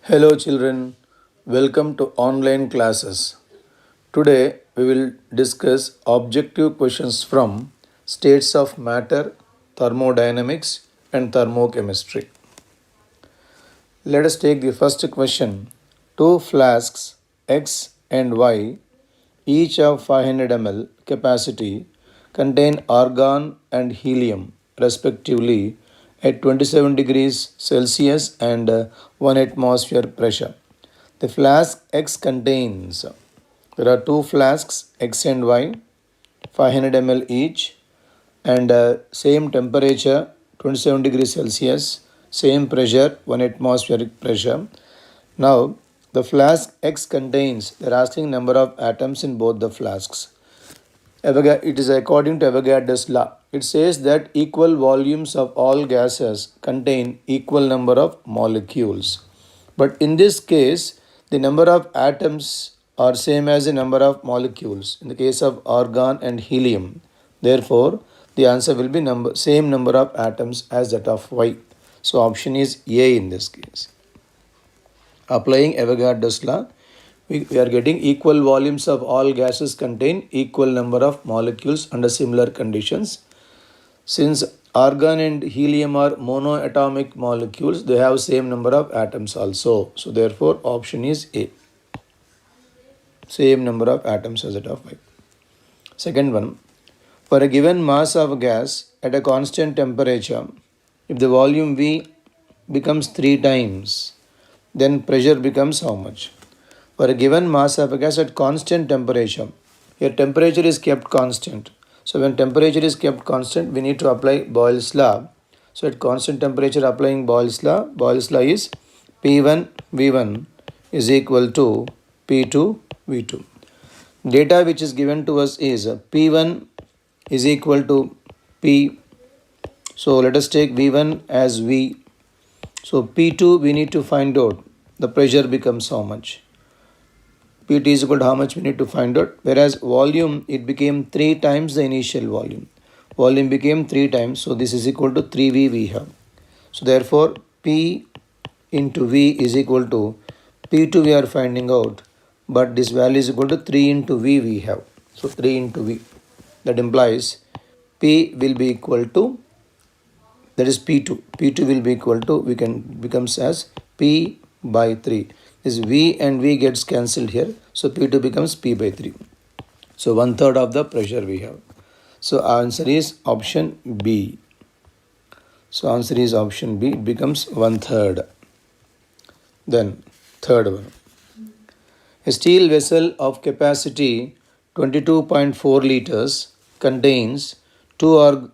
Hello, children. Welcome to online classes. Today, we will discuss objective questions from states of matter, thermodynamics, and thermochemistry. Let us take the first question. Two flasks X and Y, each of 500 ml capacity, contain argon and helium, respectively, at 27 degrees Celsius and 1 atmosphere pressure. The flask X contains, there are two flasks X and Y, 500 ml each, and same temperature, 27 degrees Celsius, same pressure, 1 atmospheric pressure. Now, the flask X contains, they're asking number of atoms in both the flasks. It is according to Avogadro's law. It says that equal volumes of all gases contain equal number of molecules. But in this case, the number of atoms are same as the number of molecules in the case of argon and helium. Therefore, the answer will be same number of atoms as that of Y. So option is A in this case. Applying Avogadro's law, we are getting equal volumes of all gases contain equal number of molecules under similar conditions. Since argon and helium are monoatomic molecules, they have same number of atoms also. So therefore option is A. Same number of atoms as that of Y. Second one, for a given mass of gas at a constant temperature, if the volume V becomes 3 times, then pressure becomes how much? For a given mass of a gas at constant temperature, here temperature is kept constant. So when temperature is kept constant, we need to apply Boyle's law. So at constant temperature applying Boyle's law is P1 V1 is equal to P2 V2. Data which is given to us is P1 is equal to P. So let us take V1 as V. So P2 we need to find out the pressure becomes how much. Pt is equal to how much we need to find out. Whereas volume, it became 3 times the initial volume. Volume became 3 times. So this is equal to 3V we have. So therefore, P into V is equal to P2 we are finding out. But this value is equal to 3 into V we have. So 3 into V. That implies P will be equal to, that is P2. P2 will be equal to, becomes as P by 3. This V and V gets cancelled here. So P2 becomes P by 3. So 1/3 of the pressure we have. So answer is option B. So answer is option B. It becomes 1/3. Then third one. A steel vessel of capacity 22.4 liters contains 2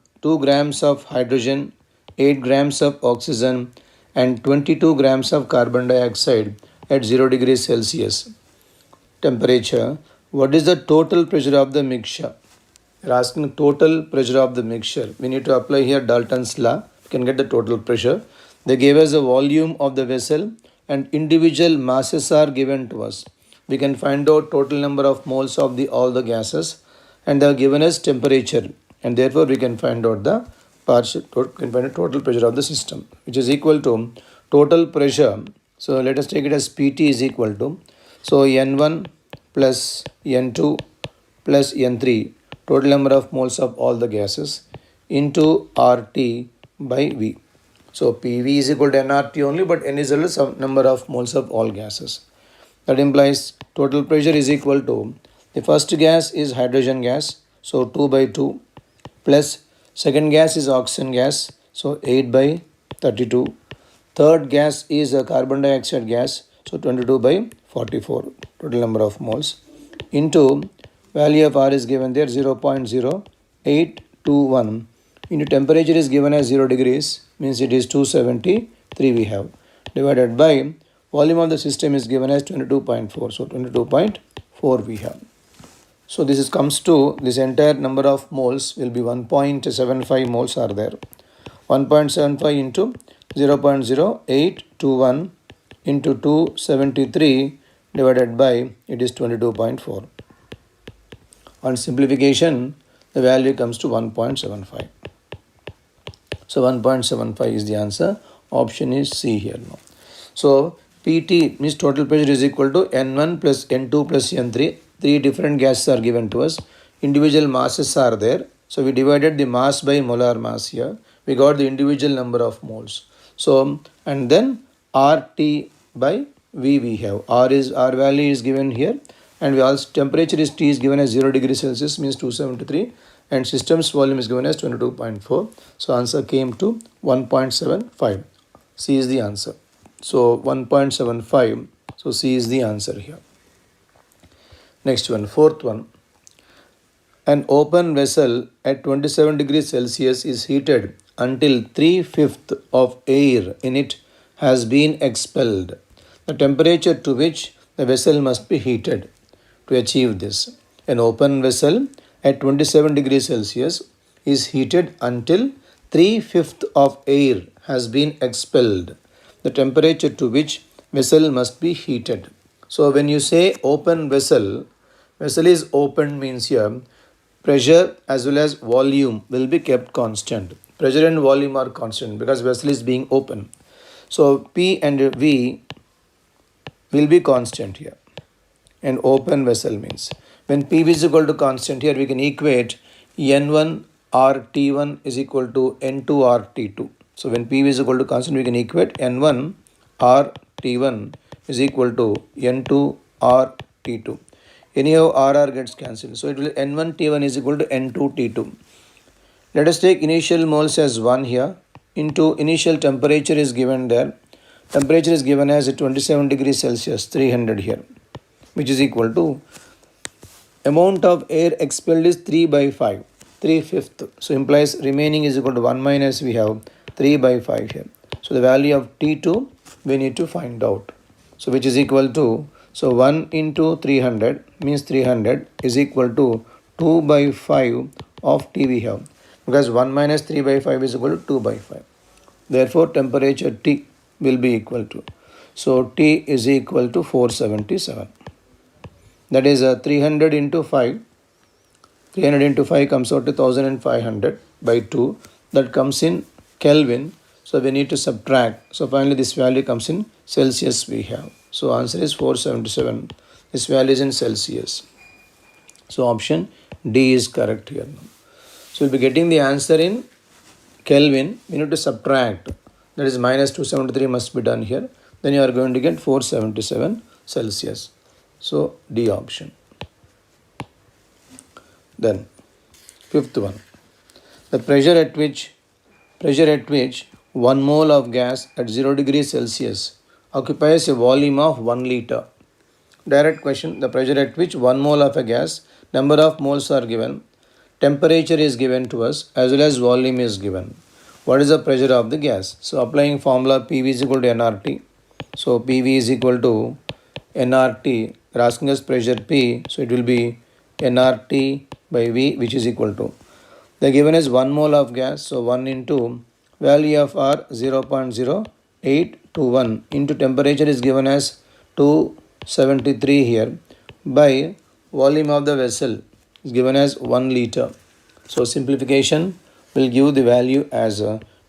grams of hydrogen, 8 grams of oxygen, and 22 grams of carbon dioxide at 0 degrees Celsius temperature. What is the total pressure of the mixture? We are asking total pressure of the mixture. We need to apply here Dalton's law. We can get the total pressure. They gave us the volume of the vessel and individual masses are given to us. We can find out total number of moles of all the gases, and they are given as temperature, and therefore we can find out the total pressure of the system, which is equal to total pressure. So let us take it as Pt is equal to, so N1 plus N2 plus N3, total number of moles of all the gases, into RT by V. So PV is equal to nRT only, but N is the number of moles of all gases. That implies total pressure is equal to, the first gas is hydrogen gas, so 2 by 2, plus second gas is oxygen gas, so 8 by 32. Third gas is a carbon dioxide gas, so 22 by 44, total number of moles, into value of R is given there 0.0821, into temperature is given as 0 degrees, means it is 273 we have, divided by volume of the system is given as 22.4, so 22.4 we have. So this comes to, this entire number of moles will be 1.75 moles are there. 1.75 into 0.0821 into 273 divided by, it is 22.4. On simplification, the value comes to 1.75. So 1.75 is the answer. Option is C here now. So PT means total pressure is equal to N1 plus N2 plus N3. Three different gases are given to us. Individual masses are there. So we divided the mass by molar mass here. We got the individual number of moles. So and then RT by V we have. R value is given here, and we also temperature is T is given as 0 degree Celsius means 273, and system's volume is given as 22.4. So answer came to 1.75. C is the answer. So 1.75. So C is the answer here. Next one, fourth one. An open vessel at 27 degrees Celsius is heated until 3/5 of air in it has been expelled. The temperature to which the vessel must be heated to achieve this. An open vessel at 27 degrees Celsius is heated until 3/5 of air has been expelled. The temperature to which vessel must be heated. So when you say open vessel, vessel is open means here pressure as well as volume will be kept constant. Pressure and volume are constant because vessel is being open. So P and V will be constant here. And open vessel means when PV is equal to constant, here we can equate N1 R T1 is equal to N2 R T2. So when PV is equal to constant, we can equate N1 R T1 is equal to N2 R T2. Anyhow RR gets cancelled. So it will N1 T1 is equal to N2 T2. Let us take initial moles as 1 here into initial temperature is given there. Temperature is given as 27 degrees Celsius 300 here, which is equal to amount of air expelled is 3 by 5, 3/5. So implies remaining is equal to 1 minus we have 3 by 5 here. So the value of T2 we need to find out. So which is equal to, so 1 into 300 means 300 is equal to 2 by 5 of T we have. Because 1 minus 3 by 5 is equal to 2 by 5. Therefore temperature T will be equal to. So T is equal to 477. That is 300 into 5. 300 into 5 comes out to 1500 by 2. That comes in Kelvin. So we need to subtract. So finally this value comes in Celsius we have. So answer is 477. This value is in Celsius. So option D is correct here. So we'll be getting the answer in Kelvin. We need to subtract. That is minus 273 must be done here. Then you are going to get 477 Celsius. So D option. Then fifth one. The pressure at which 1 mole of gas at 0 degrees Celsius occupies a volume of 1 liter. Direct question. The pressure at which 1 mole of a gas, number of moles are given, temperature is given to us as well as volume is given. What is the pressure of the gas? So applying formula PV is equal to nRT. So PV is equal to nRT. They are asking us pressure P. So it will be nRT by V, which is equal to. They are given as 1 mole of gas. So 1 into value of R 0.0821 into temperature is given as 273 here by volume of the vessel is given as 1 liter. So simplification will give the value as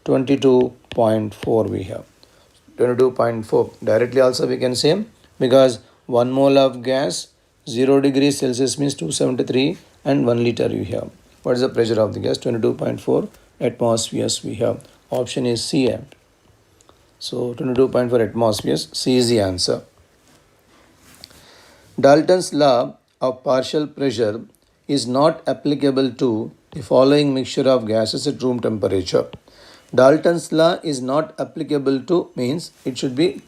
22.4 we have. 22.4. Directly also we can say because 1 mole of gas 0 degrees Celsius means 273 and 1 liter we have. What is the pressure of the gas? 22.4 atmospheres we have. Option is C. So 22.4 atmospheres. C is the answer. Dalton's law of partial pressure is not applicable to the following mixture of gases at room temperature. Dalton's law is not applicable to means it should be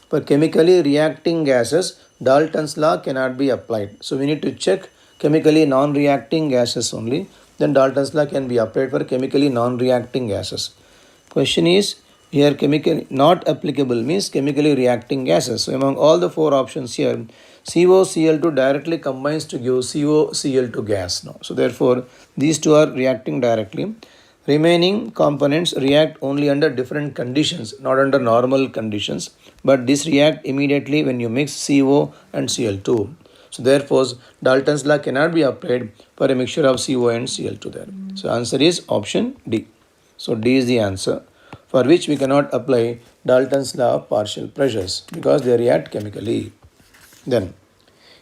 for chemically reacting gases. Dalton's law cannot be applied. So we need to check chemically non-reacting gases only. Then Dalton's law can be applied for chemically non-reacting gases. Question is here chemically not applicable means chemically reacting gases. So among all the 4 options here, COCl2 directly combines to give COCl2 gas now. So therefore these two are reacting directly. Remaining components react only under different conditions, not under normal conditions, but this react immediately when you mix CO and Cl2. So therefore Dalton's law cannot be applied for a mixture of CO and Cl2 there. So answer is option D. So D is the answer. for which we cannot apply Dalton's law of partial pressures because they react chemically. Then,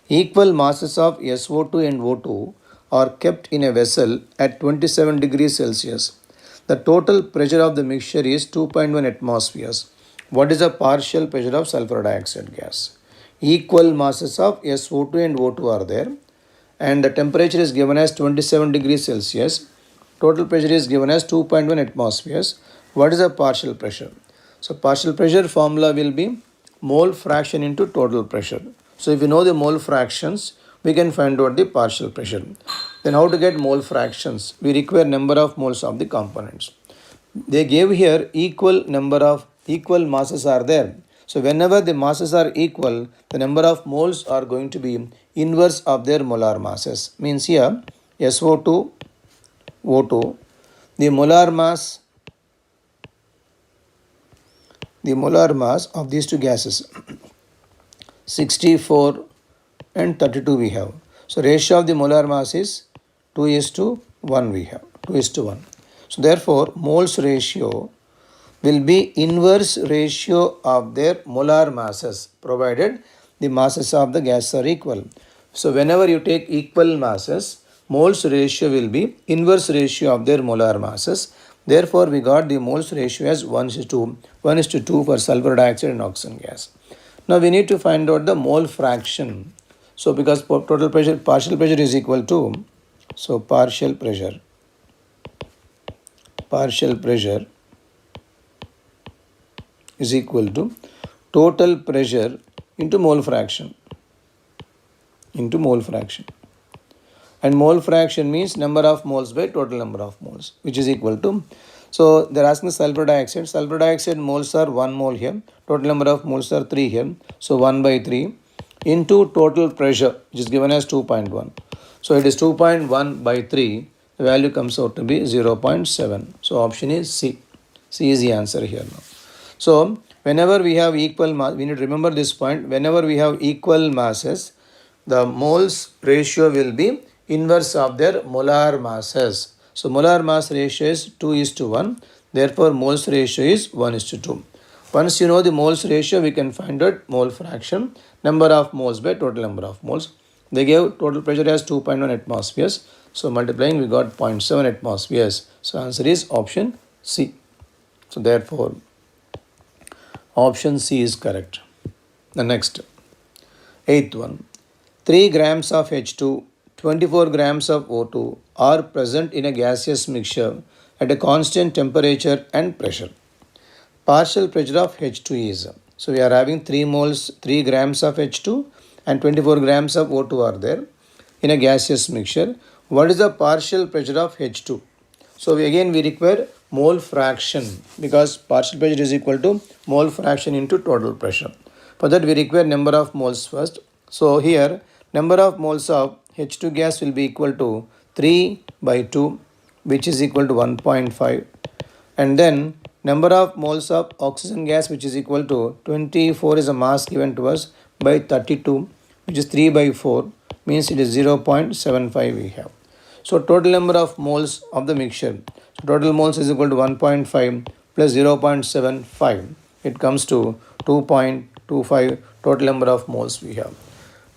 equal masses of SO2 and O2 are kept in a vessel at 27 degrees Celsius. The total pressure of the mixture is 2.1 atmospheres. What is the partial pressure of sulfur dioxide gas? Equal masses of SO2 and O2 are there, and the temperature is given as 27 degrees Celsius. Total pressure is given as 2.1 atmospheres. What is the partial pressure? So partial pressure formula will be mole fraction into total pressure. So if you know the mole fractions, we can find out the partial pressure. Then how to get mole fractions? We require number of moles of the components. They gave here equal number of equal masses are there. So whenever the masses are equal, the number of moles are going to be inverse of their molar masses. Means here SO2, O2, the molar mass of these two gases 64 and 32 we have. So ratio of the molar mass is 2:1 we have 2:1. So therefore moles ratio will be inverse ratio of their molar masses provided the masses of the gas are equal. So whenever you take equal masses, moles ratio will be inverse ratio of their molar masses. Therefore we got the moles ratio as 1:2 for sulfur dioxide and oxygen gas. Now we need to find out the mole fraction. So because total pressure, partial pressure is equal to, so partial pressure is equal to total pressure into mole fraction. And mole fraction means number of moles by total number of moles, which is equal to, so they're asking sulfur dioxide. Sulfur dioxide moles are 1 mole here, total number of moles are 3 here, so 1/3 into total pressure, which is given as 2.1. So it is 2.1/3, the value comes out to be 0.7. So option is C. C is the answer here now. So whenever we have equal mass, we need to remember this point, whenever we have equal masses, the moles ratio will be inverse of their molar masses. So molar mass ratio is 2:1, therefore moles ratio is 1:2. Once you know the moles ratio, we can find out mole fraction, number of moles by total number of moles. They gave total pressure as 2.1 atmospheres. So multiplying, we got 0.7 atmospheres. So answer is option C. So therefore option C is correct. The next, 8th one. 3 grams of H2, 24 grams of O2 are present in a gaseous mixture at a constant temperature and pressure. Partial pressure of H2 is, so we are having 3 grams of H2 and 24 grams of O2 are there in a gaseous mixture. What is the partial pressure of H2? So we require mole fraction because partial pressure is equal to mole fraction into total pressure. For that we require number of moles first. So here number of moles of H2 gas will be equal to 3/2, which is equal to 1.5, and then number of moles of oxygen gas, which is equal to 24 is a mass given to us by 32, which is 3/4, means it is 0.75 we have. So total number of moles of the mixture, so total moles is equal to 1.5 plus 0.75, it comes to 2.25 total number of moles we have.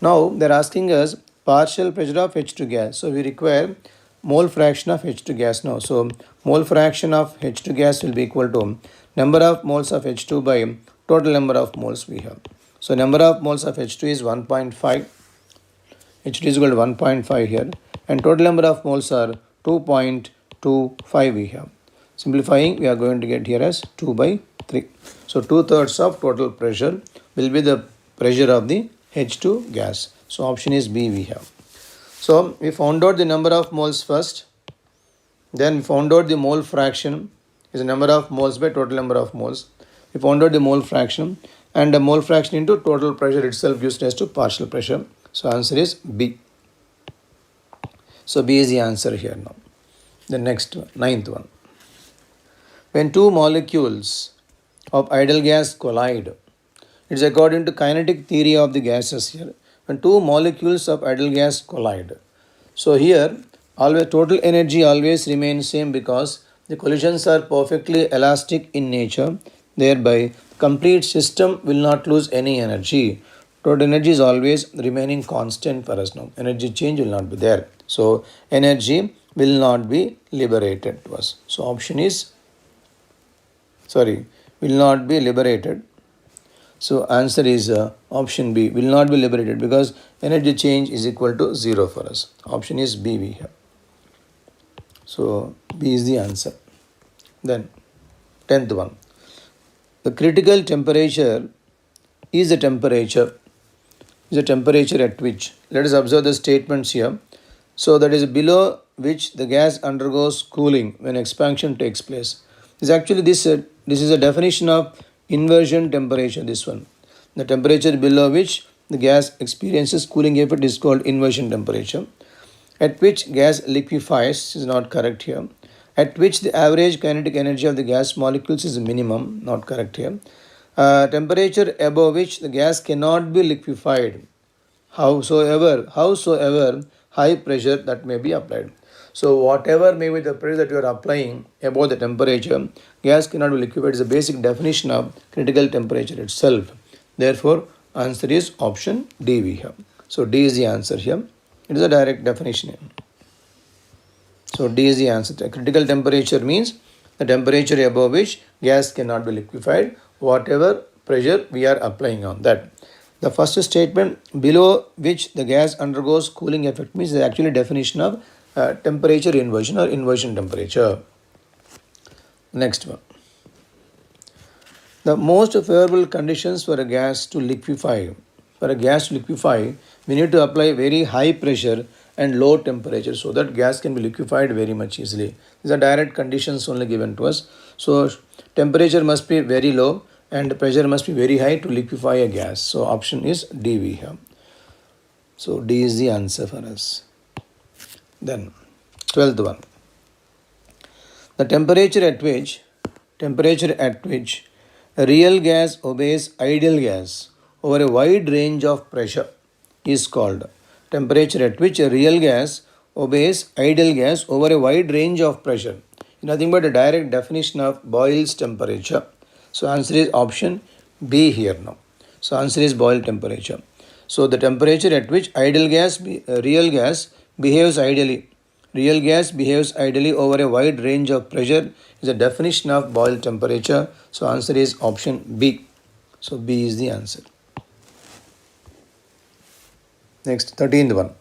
Now they are asking us partial pressure of H2 gas. So we require mole fraction of H2 gas now. So mole fraction of H2 gas will be equal to number of moles of H2 by total number of moles we have. So number of moles of H2 is 1.5. H2 is equal to 1.5 here, and total number of moles are 2.25 we have. Simplifying, we are going to get here as 2/3. So 2/3 of total pressure will be the pressure of the H2 gas. So option is B we have. So we found out the number of moles first, then we found out the mole fraction is the number of moles by total number of moles. We found out the mole fraction, and the mole fraction into total pressure itself gives rise to partial pressure. So answer is B. So B is the answer here now. The next one, 9th one. When two molecules of ideal gas collide, it's according to kinetic theory of the gases here. When two molecules of ideal gas collide, so here always total energy always remains same because The collisions are perfectly elastic in nature, thereby complete system will not lose any energy. Total energy is always remaining constant for us now. Energy change will not be there. So energy will not be liberated to us. So option is will not be liberated. So answer is option B, will not be liberated because energy change is equal to 0 for us. Option is B we have. So B is the answer. Then 10th one. The critical temperature is the temperature at which. Let us observe the statements here. So that is below which the gas undergoes cooling when expansion takes place. This is a definition of inversion temperature. This one, the temperature below which the gas experiences cooling effect is called inversion temperature. At which gas liquefies is not correct here. At which the average kinetic energy of the gas molecules is minimum, not correct here. Temperature above which the gas cannot be liquefied, howsoever high pressure that may be applied. So whatever may be the pressure that you are applying above the temperature, gas cannot be liquefied is the basic definition of critical temperature itself. Therefore, answer is option D we have. So D is the answer here. It is a direct definition. So D is the answer. The critical temperature means the temperature above which gas cannot be liquefied, whatever pressure we are applying on that. The first statement, below which the gas undergoes cooling effect, means the actual definition of temperature inversion or inversion temperature. Next one. The most favorable conditions for a gas to liquefy. For a gas to liquefy, we need to apply very high pressure and low temperature so that gas can be liquefied very much easily. These are direct conditions only given to us. So temperature must be very low and pressure must be very high to liquefy a gas. So option is D we have. So D is the answer for us. Then 12th one. The temperature at which a real gas obeys ideal gas over a wide range of pressure is called. Temperature at which a real gas obeys ideal gas over a wide range of pressure. Nothing but a direct definition of Boyle's temperature. So answer is option B here now. So answer is Boyle temperature. So the temperature at which real gas behaves ideally. Real gas behaves ideally over a wide range of pressure is a definition of Boyle temperature. So answer is option B. So B is the answer. Next, 13th one.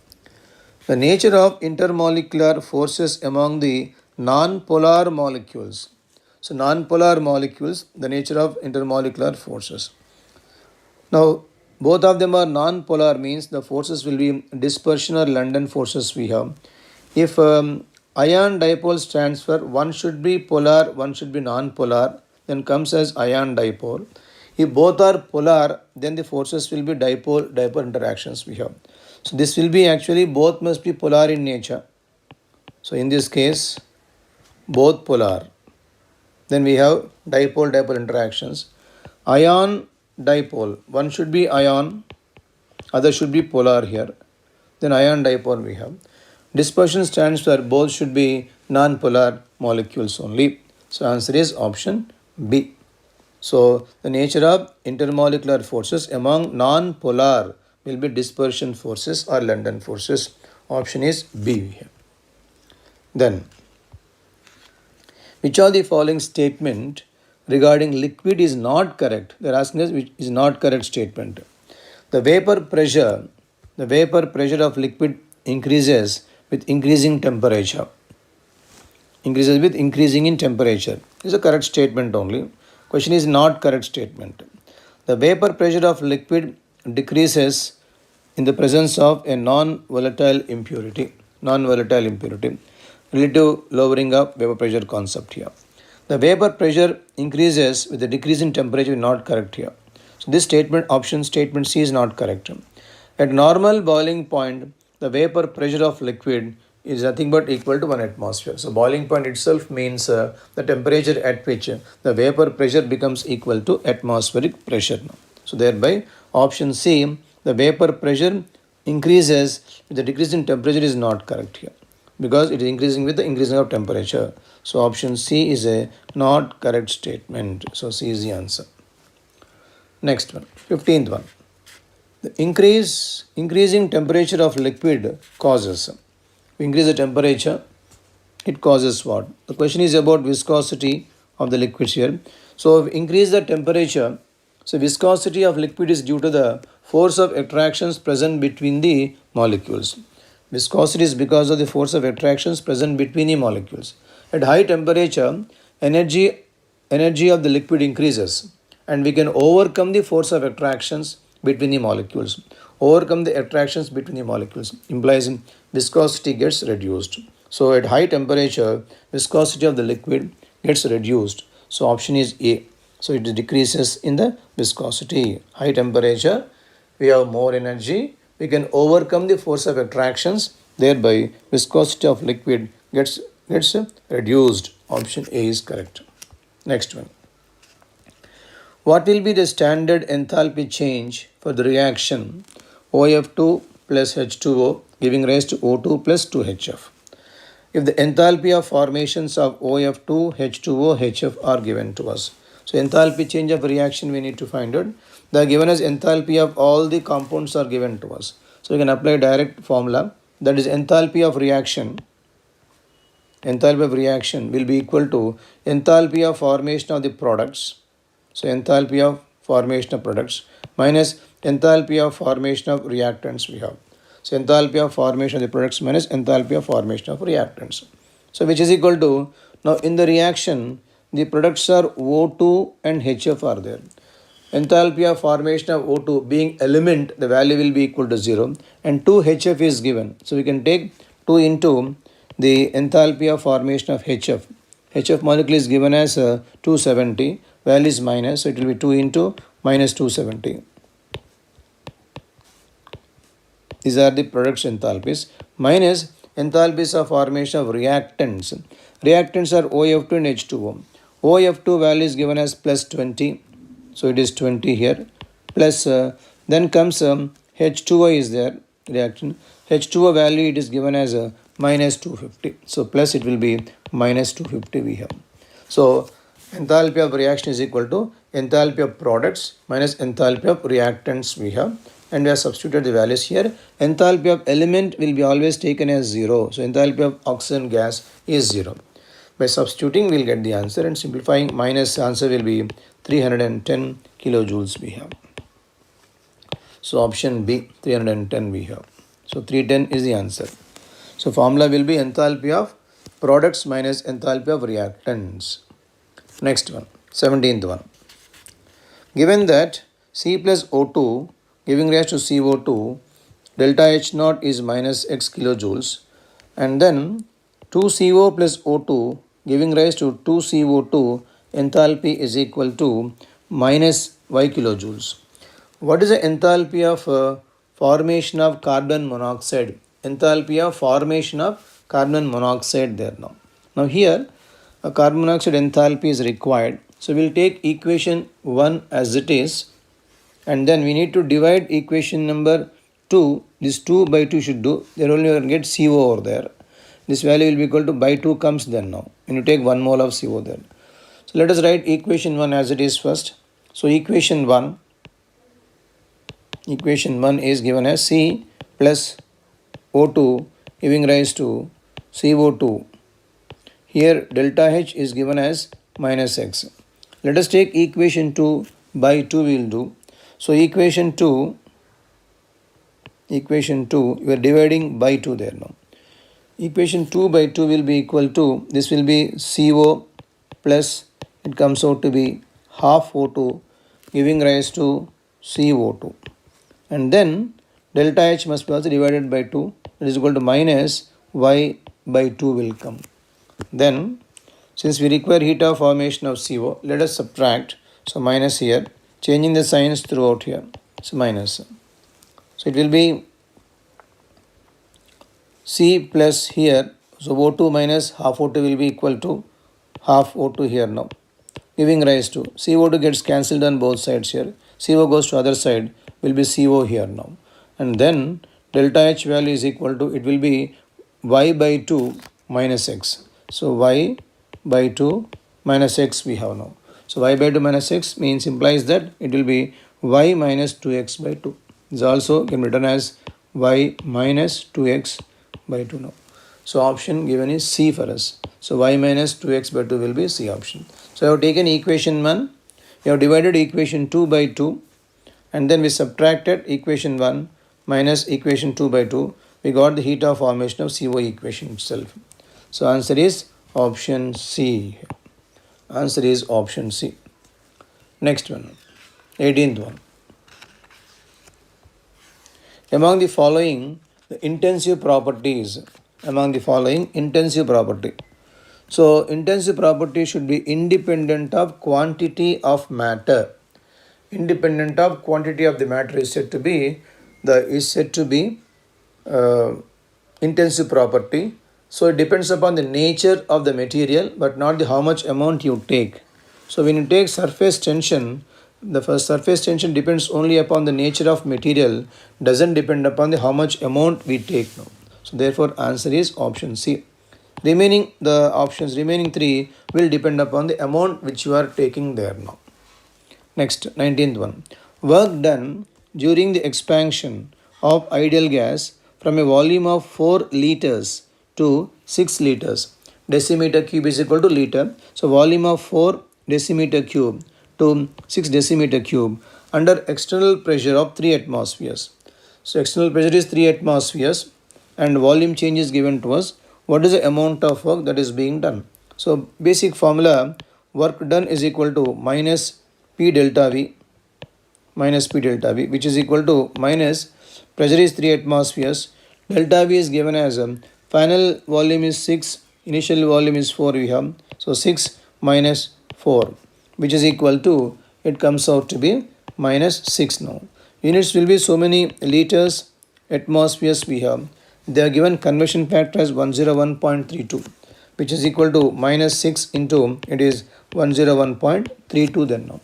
The nature of intermolecular forces among the non-polar molecules. So non-polar molecules, the nature of intermolecular forces. Now, both of them are non-polar means the forces will be dispersion or London forces we have. If ion dipole stands for one should be polar, one should be non-polar, then comes as ion dipole. If both are polar, then the forces will be dipole interactions we have. So this will be actually both must be polar in nature. So in this case, both polar. Then we have dipole interactions. Ion dipole, one should be ion, other should be polar here. Then ion dipole we have. Dispersion stands for both should be non-polar molecules only. So answer is option B. So the nature of intermolecular forces among non-polar will be dispersion forces or London forces. Option is B here. Then, which of the following statement regarding liquid is not correct? They are asking us which is not correct statement. The vapor pressure of liquid increases with increasing temperature. Increases with increasing in temperature. This is a correct statement only. Question is not correct statement. The vapor pressure of liquid decreases in the presence of a non-volatile impurity. Relative lowering of vapor pressure concept here. The vapor pressure increases with the decrease in temperature, not correct here. So this statement, option statement C is not correct. At normal boiling point, the vapor pressure of liquid is nothing but equal to 1 atmosphere. So boiling point itself means the temperature at which the vapor pressure becomes equal to atmospheric pressure. So thereby option C, the vapor pressure increases with the decrease in temperature is not correct here. because it is increasing with the increasing of temperature. So option C is a not correct statement. So C is the answer. Next one, 15th one. The increasing temperature of liquid causes. Increase the temperature, it causes what? The question is about viscosity of the liquids here. So if increase the temperature, so viscosity of liquid is due to the force of attractions present between the molecules. Viscosity is because of the force of attractions present between the molecules. At high temperature, energy of the liquid increases and we can overcome the force of attractions between the molecules. Overcome the attractions between the molecules implies viscosity gets reduced. So at high temperature, viscosity of the liquid gets reduced. So option is A. So it decreases in the viscosity. High temperature, we have more energy. We can overcome the force of attractions. Thereby, viscosity of liquid gets reduced. Option A is correct. Next one. What will be the standard enthalpy change for the reaction OF2 plus H2O giving rise to O2 plus 2HF? If the enthalpy of formations of OF2, H2O, HF are given to us. So enthalpy change of reaction we need to find out. They are given as enthalpy of all the compounds are given to us. So we can apply direct formula, that is enthalpy of reaction. Enthalpy of reaction will be equal to enthalpy of formation of the products. So enthalpy of formation of products minus enthalpy of formation of reactants we have. So enthalpy of formation of the products minus enthalpy of formation of reactants. So which is equal to, now in the reaction, the products are O2 and HF are there. Enthalpy of formation of O2 being element, the value will be equal to 0 and 2HF is given. So we can take 2 into the enthalpy of formation of HF. HF molecule is given as 270, value is minus, so it will be 2 into minus 270. These are the products enthalpies minus enthalpies of formation of reactants. Reactants are OF2 and H2O. OF2 value is given as plus 20, so it is 20 here, plus then comes H2O is there, reaction. H2O value it is given as minus 250, so plus it will be minus 250 we have. So enthalpy of reaction is equal to enthalpy of products minus enthalpy of reactants we have, and we have substituted the values here. Enthalpy of element will be always taken as 0, so enthalpy of oxygen gas is 0. By substituting we will get the answer, and simplifying minus answer will be 310 kilojoules we have. So option B, 310 we have. So 310 is the answer. So formula will be enthalpy of products minus enthalpy of reactants. Next one, 17th one. Given that C plus O2 giving rise to CO2, delta H naught is minus X kilojoules, and then 2CO plus O2 giving rise to 2CO2, enthalpy is equal to minus Y kilojoules. What is the enthalpy of formation of carbon monoxide? Enthalpy of formation of carbon monoxide there now. Now here a carbon monoxide enthalpy is required. So we will take equation 1 as it is, and then we need to divide equation number 2. This 2 by 2 should do. There only you can get CO over there. This value will be equal to by 2 comes then now. When you take 1 mole of CO there. So let us write equation 1 as it is first. So equation 1 is given as C plus O2 giving rise to CO2. Here delta H is given as minus X. Let us take equation 2 by 2 we will do. So equation 2 you are dividing by 2 there now. Equation 2 by 2 will be equal to, this will be CO plus it comes out to be half O2 giving rise to CO2. And then delta H must be also divided by 2, that is equal to minus Y by 2 will come. Then since we require heat of formation of CO, let us subtract. So minus here, changing the signs throughout here. So minus. So it will be C plus here. So O2 minus half O2 will be equal to half O2 here now. Giving rise to CO2 gets cancelled on both sides here. CO goes to other side, will be CO here now. And then delta H value is equal to, it will be y by 2 minus x. So y by 2 minus x we have now. So y by 2 minus x means implies that it will be y minus 2x by 2. This also can be written as y minus 2x by 2 now. So option given is C for us. So y minus 2x by 2 will be C option. So I have taken equation 1, you have divided equation 2 by 2, and then we subtracted equation 1 minus equation 2 by 2. We got the heat of formation of CO equation itself. So answer is option C. Answer is option C. Next one, 18th one. Among the following, the intensive properties. Among the following, intensive property. So intensive property should be independent of quantity of matter. Independent of quantity of the matter is said to be intensive property. So it depends upon the nature of the material, but not the how much amount you take. So when you take surface tension, the first surface tension depends only upon the nature of material, doesn't depend upon the how much amount we take now. So therefore answer is option C. Remaining remaining three will depend upon the amount which you are taking there now. Next, 19th one. Work done during the expansion of ideal gas from a volume of 4 liters to 6 liters. Decimeter cube is equal to liter. So volume of 4 decimeter cube to 6 decimeter cube under external pressure of 3 atmospheres. So external pressure is 3 atmospheres and volume change is given to us. What is the amount of work that is being done? So basic formula, work done is equal to minus P delta V which is equal to minus pressure is 3 atmospheres, delta V is given as final volume is 6, initial volume is 4 we have, so 6 minus 4 which is equal to, it comes out to be minus 6 now. Units will be so many liters, atmospheres we have. They are given conversion factor as 101.32 which is equal to minus 6 into it is 101.32 then now.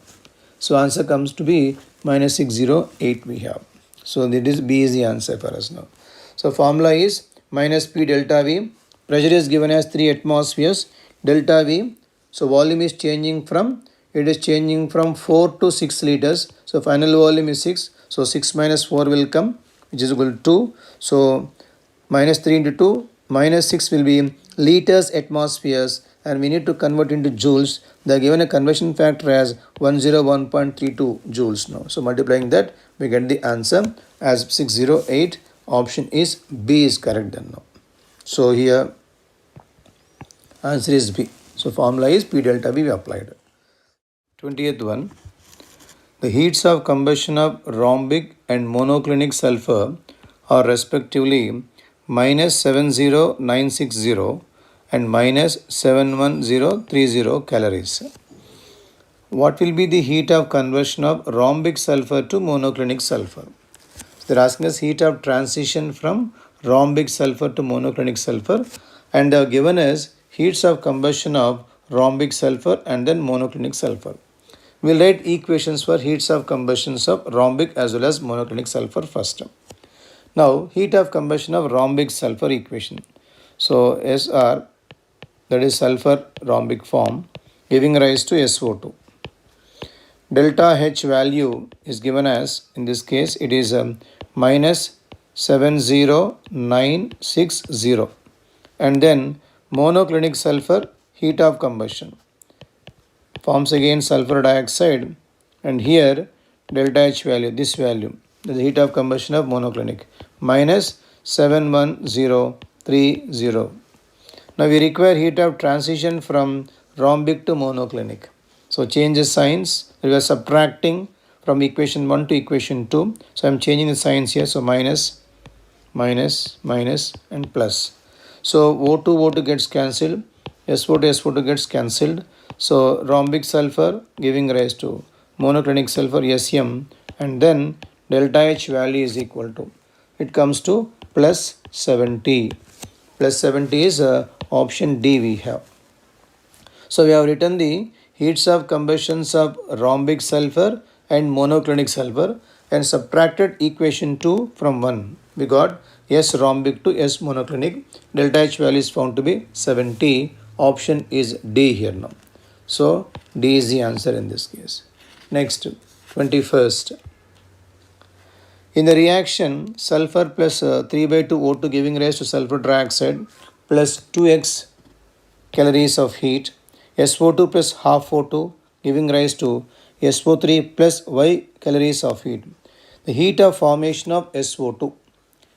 So answer comes to be minus 608 we have. So that is B is the answer for us now. So formula is minus P delta V. Pressure is given as 3 atmospheres. Delta V. So volume is changing from 4 to 6 liters. So final volume is 6. So 6 minus 4 will come which is equal to 2. So minus 3 into 2 minus 6 will be liters atmospheres, and we need to convert into joules. They are given a conversion factor as 101.32 joules now. So multiplying that we get the answer as 608. Option is B is correct then now. So here answer is B. So formula is P delta V we applied. 20th one. The heats of combustion of rhombic and monoclinic sulfur are respectively minus 70960 and minus 71030 calories. What will be the heat of conversion of rhombic sulfur to monoclinic sulfur? They are asking us heat of transition from rhombic sulfur to monoclinic sulfur, and they are given as heats of combustion of rhombic sulfur and then monoclinic sulfur. We will write equations for heats of combustions of rhombic as well as monoclinic sulfur first. Now heat of combustion of rhombic sulfur equation. So SR, that is sulfur rhombic form, giving rise to SO2. Delta H value is given as, in this case it is minus 70960, and then monoclinic sulfur heat of combustion forms again sulfur dioxide, and here delta H value, this value, the heat of combustion of monoclinic, minus 71030. Now we require heat of transition from rhombic to monoclinic. So change the signs. We are subtracting from equation 1 to equation 2. So I am changing the signs here. So minus, minus, minus and plus. So O2 gets cancelled. SO2 gets cancelled. So rhombic sulfur giving rise to monoclinic sulfur SM, and then delta H value is equal to, it comes to plus 70. Plus 70 is option D we have. So we have written the heats of combustions of rhombic sulfur and monoclinic sulfur and subtracted equation 2 from 1. We got S rhombic to S monoclinic. Delta H value is found to be 70. Option is D here now. So D is the answer in this case. Next, 21st. In the reaction, sulfur plus 3 by 2 O2 giving rise to sulfur trioxide plus 2x calories of heat, SO2 plus half O2 giving rise to SO3 plus Y calories of heat. The heat of formation of SO2.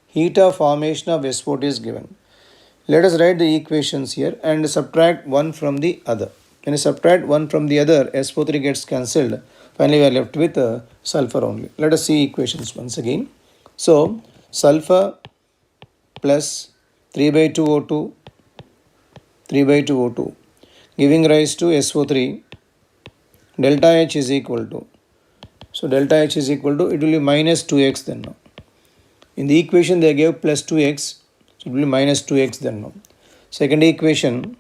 Heat of formation of SO2 is given. Let us write the equations here and subtract one from the other. When you subtract one from the other, SO3 gets cancelled. Finally, we are left with sulfur only. Let us see equations once again. So, sulfur plus 3 by 2 O2, 3 by 2 O2, giving rise to SO3. Delta H is equal to, so delta H is equal to, it will be minus 2x then now. In the equation they gave plus 2x, so it will be minus 2x then now. Second equation,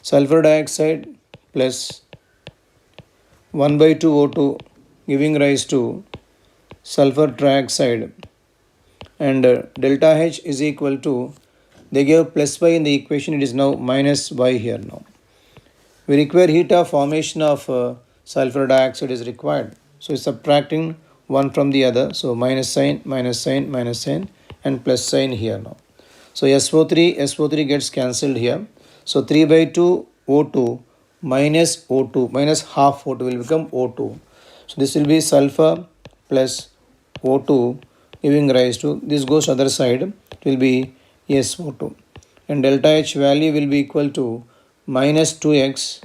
sulfur dioxide plus 1 by 2 O2 giving rise to sulfur trioxide, and delta H is equal to, they gave plus y in the equation, it is now minus y here now. We require heat of formation of sulfur dioxide is required. So subtracting one from the other. So minus sign, minus sign, minus sign, and plus sign here now. So SO3 gets cancelled here. So 3 by 2 O2 minus O2 minus half O2 will become O2. So this will be sulfur plus O2 giving rise to, this goes other side, it will be SO2. And delta H value will be equal to minus 2x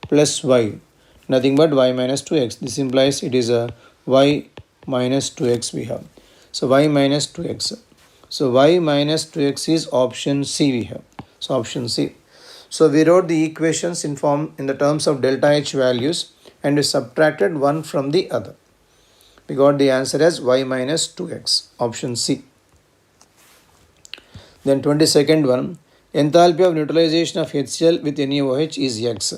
plus y, nothing but y minus 2x. This implies it is a y minus 2x we have. So y minus 2x. So y minus 2x is option C we have. So option C. So we wrote the equations in the terms of delta H values and we subtracted one from the other. We got the answer as y minus 2x, option C. Then 22nd one, enthalpy of neutralization of HCl with NaOH is X.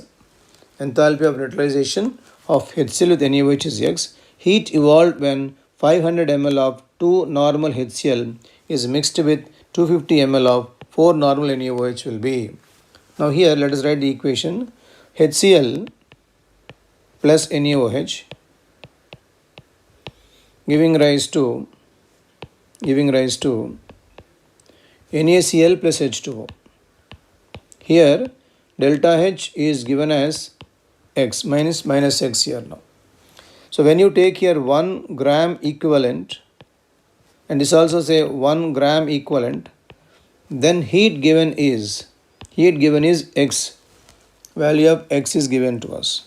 Enthalpy of neutralization of HCl with NaOH is X. Heat evolved when 500 ml of 2 normal HCl is mixed with 250 ml of 4 normal NaOH will be. Now here let us write the equation. HCl plus NaOH giving rise to NaCl plus H2O. Here delta H is given as X minus X here now. So when you take here 1 gram equivalent, and this also say 1 gram equivalent, then heat given is X. Value of X is given to us.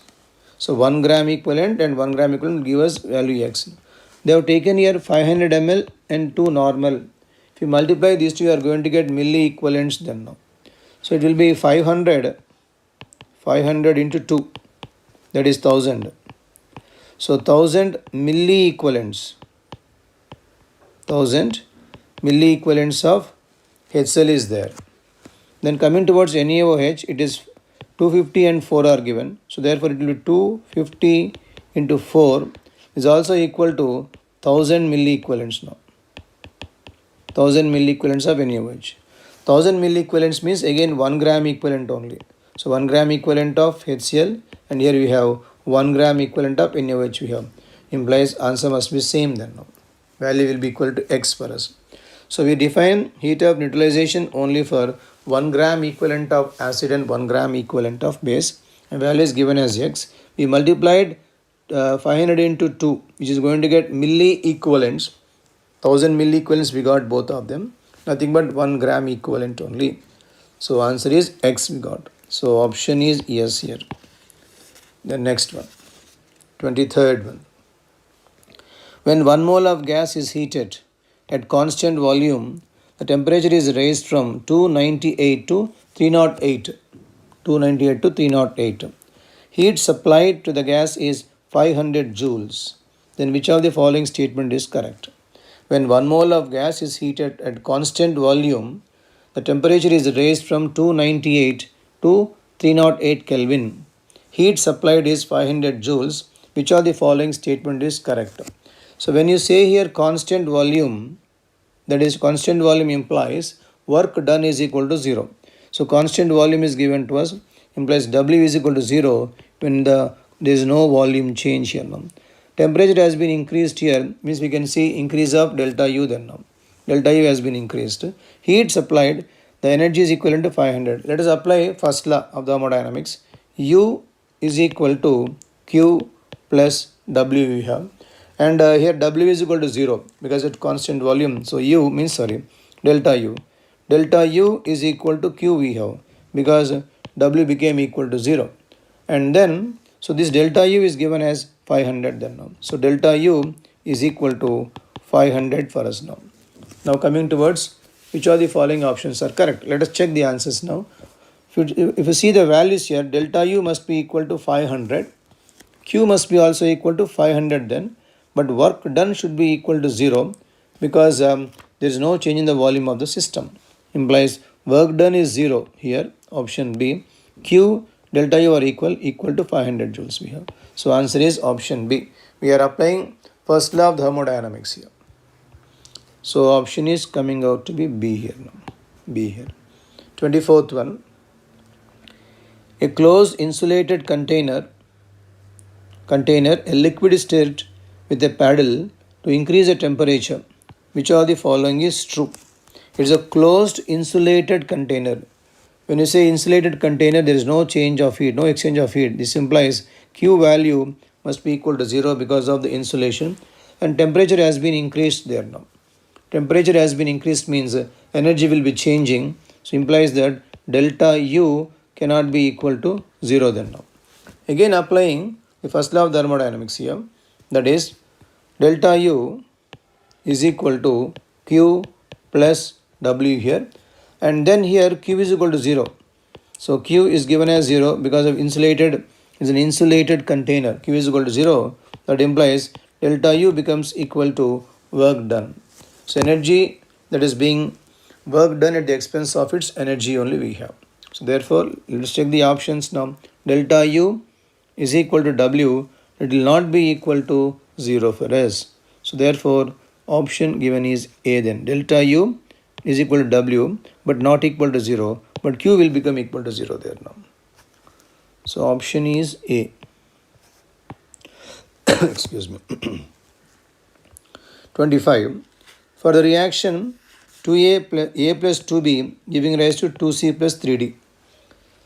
So 1 gram equivalent and 1 gram equivalent give us value X. They have taken here 500 ml and 2 normal. If you multiply these two, you are going to get milli equivalents then now. So it will be 500 into 2, that is 1000. So 1000 milli equivalents. 1000 milli equivalents of HCl is there. Then coming towards NaOH, it is 250 and 4 are given. So therefore it will be 250 into 4 is also equal to 1000 milli equivalents now. 1000 milli equivalents of NaOH. 1000 milli equivalents means again 1 gram equivalent only. So 1 gram equivalent of HCl, and here we have 1 gram equivalent of NaOH we have. Implies answer must be same then now. Value will be equal to X for us. So we define heat of neutralization only for 1 gram equivalent of acid and 1 gram equivalent of base, and value is given as X. We multiplied 500 into 2, which is going to get milli equivalents. 1000 milli equivalents we got both of them. Nothing but 1 gram equivalent only. So answer is X we got. So option is yes here. The next one, 23rd one. When 1 mole of gas is heated at constant volume, the temperature is raised from 298 to 308. 298 to 308. Heat supplied to the gas is 500 joules. Then which of the following statement is correct? When 1 mole of gas is heated at constant volume, the temperature is raised from 298 to 308 Kelvin. Heat supplied is 500 joules. Which of the following statement is correct? So when you say here constant volume, that is constant volume implies work done is equal to 0. So constant volume is given to us, implies W is equal to 0 when there is no volume change here now. Temperature has been increased here, means we can see increase of delta U then now. Delta U has been increased. Heat supplied, the energy is equivalent to 500. Let us apply first law of thermodynamics. U is equal to Q plus W we have. And here W is equal to 0 because it's constant volume. So U means, delta U. Delta U is equal to Q we have because W became equal to 0. And then, so this delta U is given as 500 then now. So delta U is equal to 500 for us now. Now coming towards which of the following options are correct. Let us check the answers now. If you see the values here, delta U must be equal to 500. Q must be also equal to 500 then. But work done should be equal to 0 because there is no change in the volume of the system. Implies work done is 0 here, option B. Q delta U are equal to 500 joules we have. So answer is option B. We are applying first law of thermodynamics here. So option is coming out to be B here now. B here. 24th one. A closed insulated container, a liquid stirred with a paddle to increase the temperature. Which of the following is true? It is a closed insulated container. When you say insulated container, there is no change of heat, no exchange of heat. This implies Q value must be equal to 0 because of the insulation, and temperature has been increased there now. Temperature has been increased means energy will be changing. So implies that delta U cannot be equal to 0 then now. Again applying the first law of thermodynamics here, that is delta U is equal to Q plus W here, and then here Q is equal to 0. So Q is given as 0 because of insulated, is an insulated container. Q is equal to 0. That implies delta U becomes equal to work done. So energy that is being work done at the expense of its energy only we have. So therefore, let's check the options now. Delta U is equal to W. It will not be equal to 0 for us. So therefore, option given is A then. Delta U is equal to W but not equal to 0. But Q will become equal to 0 there now. So option is A. Excuse me. 25. For the reaction 2A plus 2B giving rise to 2C plus 3D,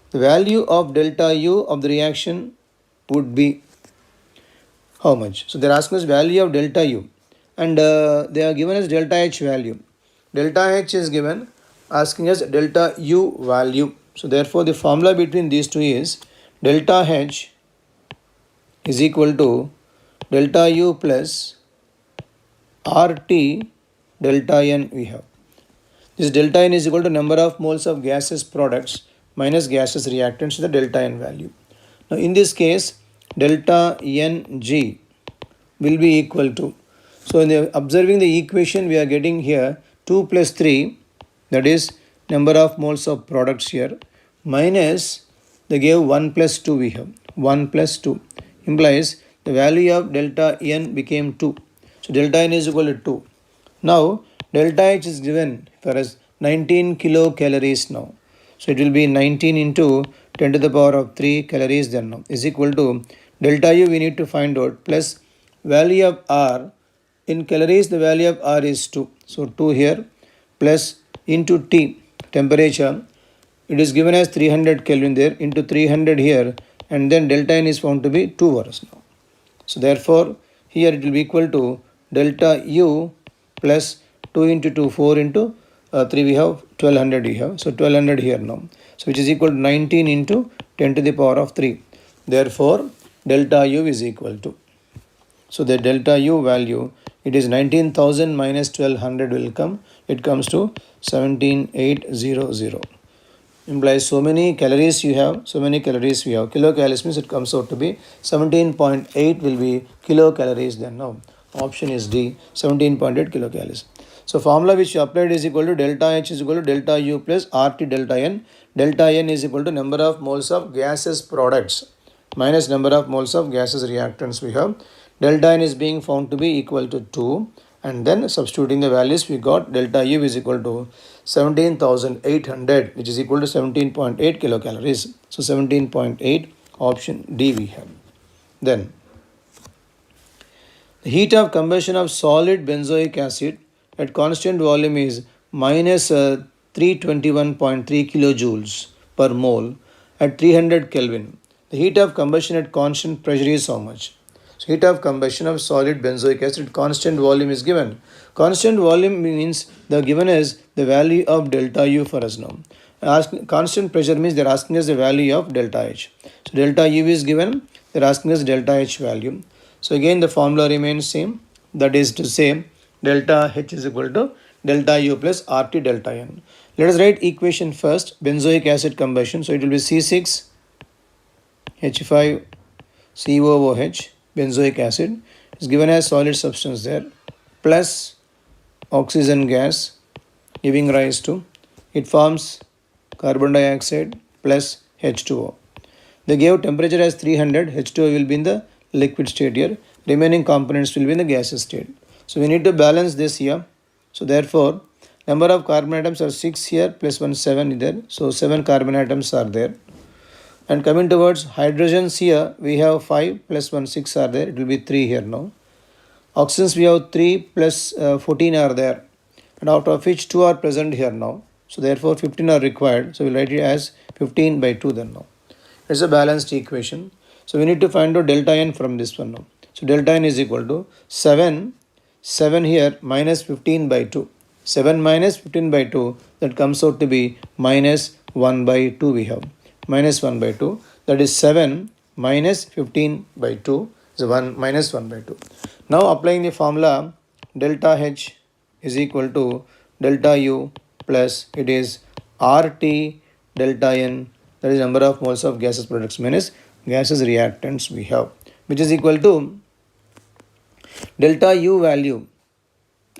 the value of delta U of the reaction would be how much? So they are asking us value of delta U, and they are given as delta H value. Delta H is given, asking us delta U value. So therefore the formula between these two is delta H is equal to delta U plus RT delta N we have. This delta N is equal to number of moles of gaseous products minus gaseous reactants, the delta N value. Now in this case, delta Ng will be equal to, so in the observing the equation we are getting here 2 plus 3, that is number of moles of products here, minus they gave 1 plus 2 we have. 1 plus 2 implies the value of delta N became 2. So delta N is equal to 2. Now delta H is given for us 19 kilocalories now. So it will be 19 into 10 to the power of 3 calories then now is equal to delta U we need to find out plus value of R. In calories the value of R is 2. So 2 here plus into T temperature. It is given as 300 Kelvin there into 300 here, and then delta N is found to be 2 for us now. So therefore here it will be equal to delta U plus 2 into 2, 4 into 3 we have 1200 we have. So 1200 here now. So which is equal to 19 into 10 to the power of 3. Therefore delta U is equal to. So the delta U value, it is 19,000 minus 1200 will come. It comes to 17,800. Implies so many calories you have, so many calories we have. Kilocalories means it comes out to be 17.8 will be kilocalories then now. Option is D, 17.8 kilocalories. So formula which you applied is equal to delta H is equal to delta U plus RT delta N. Delta N is equal to number of moles of gaseous products minus number of moles of gaseous reactants we have. Delta N is being found to be equal to 2, And then substituting the values, we got delta U is equal to 17,800, which is equal to 17.8 kilocalories. So 17.8, option D we have. Then the heat of combustion of solid benzoic acid at constant volume is minus 321.3 kilojoules per mole at 300 Kelvin. The heat of combustion at constant pressure is how much? So heat of combustion of solid benzoic acid at constant volume is given. Constant volume means the given is the value of delta U for us now. Constant pressure means they're asking us the value of delta H. So delta U is given, they're asking us delta H value. So again the formula remains same, that is to say delta H is equal to delta U plus RT delta N. Let us write equation first, benzoic acid combustion. So it will be C6H5COOH, benzoic acid is given as solid substance there, plus oxygen gas giving rise to, it forms carbon dioxide plus H2O. They gave temperature as 300, H2O will be in the liquid state here, remaining components will be in the gaseous state. So we need to balance this here. So therefore number of carbon atoms are 6 here plus 1 7 there. So 7 carbon atoms are there. And coming towards hydrogens here, we have 5 plus 1 6 are there. It will be 3 here now. Oxygens we have 3 plus 14 are there. And out of which 2 are present here now. So therefore 15 are required. So we'll write it as 15 by 2 then now. It's a balanced equation. So we need to find out delta N from this one now. So delta N is equal to 7 here minus 15 by 2. 7 minus 15 by 2, that comes out to be minus 1 by 2 we have. Minus 1 by 2, that is 7 minus 15 by 2 is 1 minus 1 by 2. Now applying the formula, delta H is equal to delta U plus it is RT delta N, that is number of moles of gaseous products minus gaseous reactants we have, which is equal to delta U value.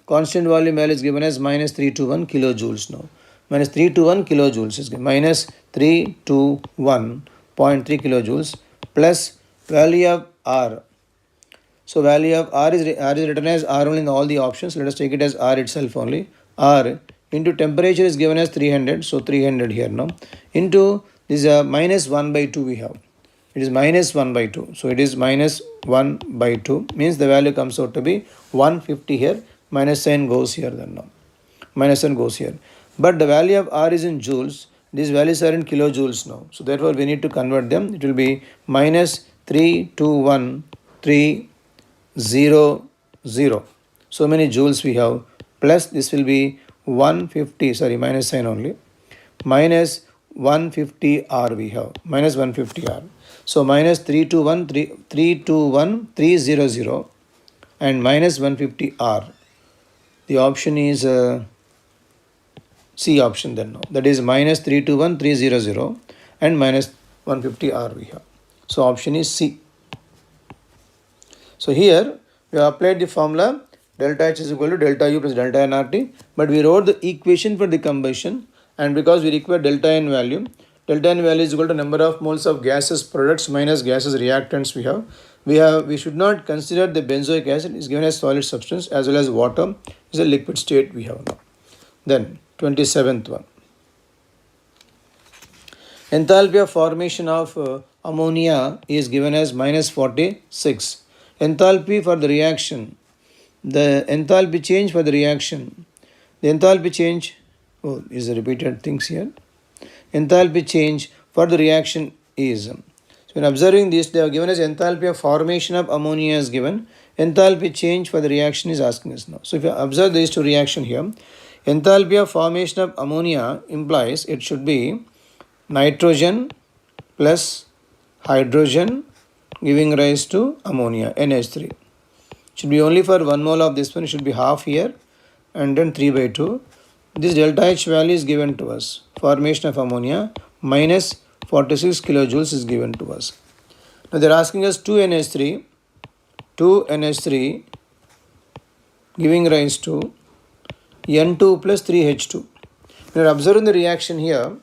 Constant volume value is given as minus 321 kilojoules now. Minus 321 kilojoules is given. Minus 321.3 kilojoules plus value of R. So value of R is written as R only in all the options. Let us take it as R itself only. R into temperature is given as 300. So 300 here now. Into this minus 1 by 2 we have. It is minus 1 by 2. So it is minus 1 by 2. Means the value comes out to be 150 here. Minus sign goes here then now. Minus sign goes here. But the value of R is in joules. These values are in kilojoules now. So therefore we need to convert them. It will be minus 321,300. So many joules we have. Plus this will be 150. Sorry, minus sign only. Minus 150 R we have. Minus 150 R. So minus 321,300 and minus 150 R. The option is C option then now. That is minus 321,300 and minus 150 R we have. So option is C. So here we have applied the formula delta H is equal to delta U plus delta N RT, but we wrote the equation for the combustion, and because we require delta N value is equal to number of moles of gaseous products minus gaseous reactants we have. We should not consider the benzoic acid is given as solid substance as well as water is a liquid state we have now. Then 27th one. Enthalpy of formation of ammonia is given as minus 46. Enthalpy for the reaction. The enthalpy change for the reaction. The enthalpy change, is repeated things here. Enthalpy change for the reaction is, so when observing this, they have given us enthalpy of formation of ammonia is given. Enthalpy change for the reaction is asking us now. So if you observe these two reaction here, enthalpy of formation of ammonia implies it should be nitrogen plus hydrogen giving rise to ammonia, NH3. Should be only for 1 mole of this one, it should be half here and then 3 by 2. This delta H value is given to us. Formation of ammonia minus 46 kilojoules is given to us. Now they are asking us 2 NH3 giving rise to N2 plus 3H2. Now observing the reaction here,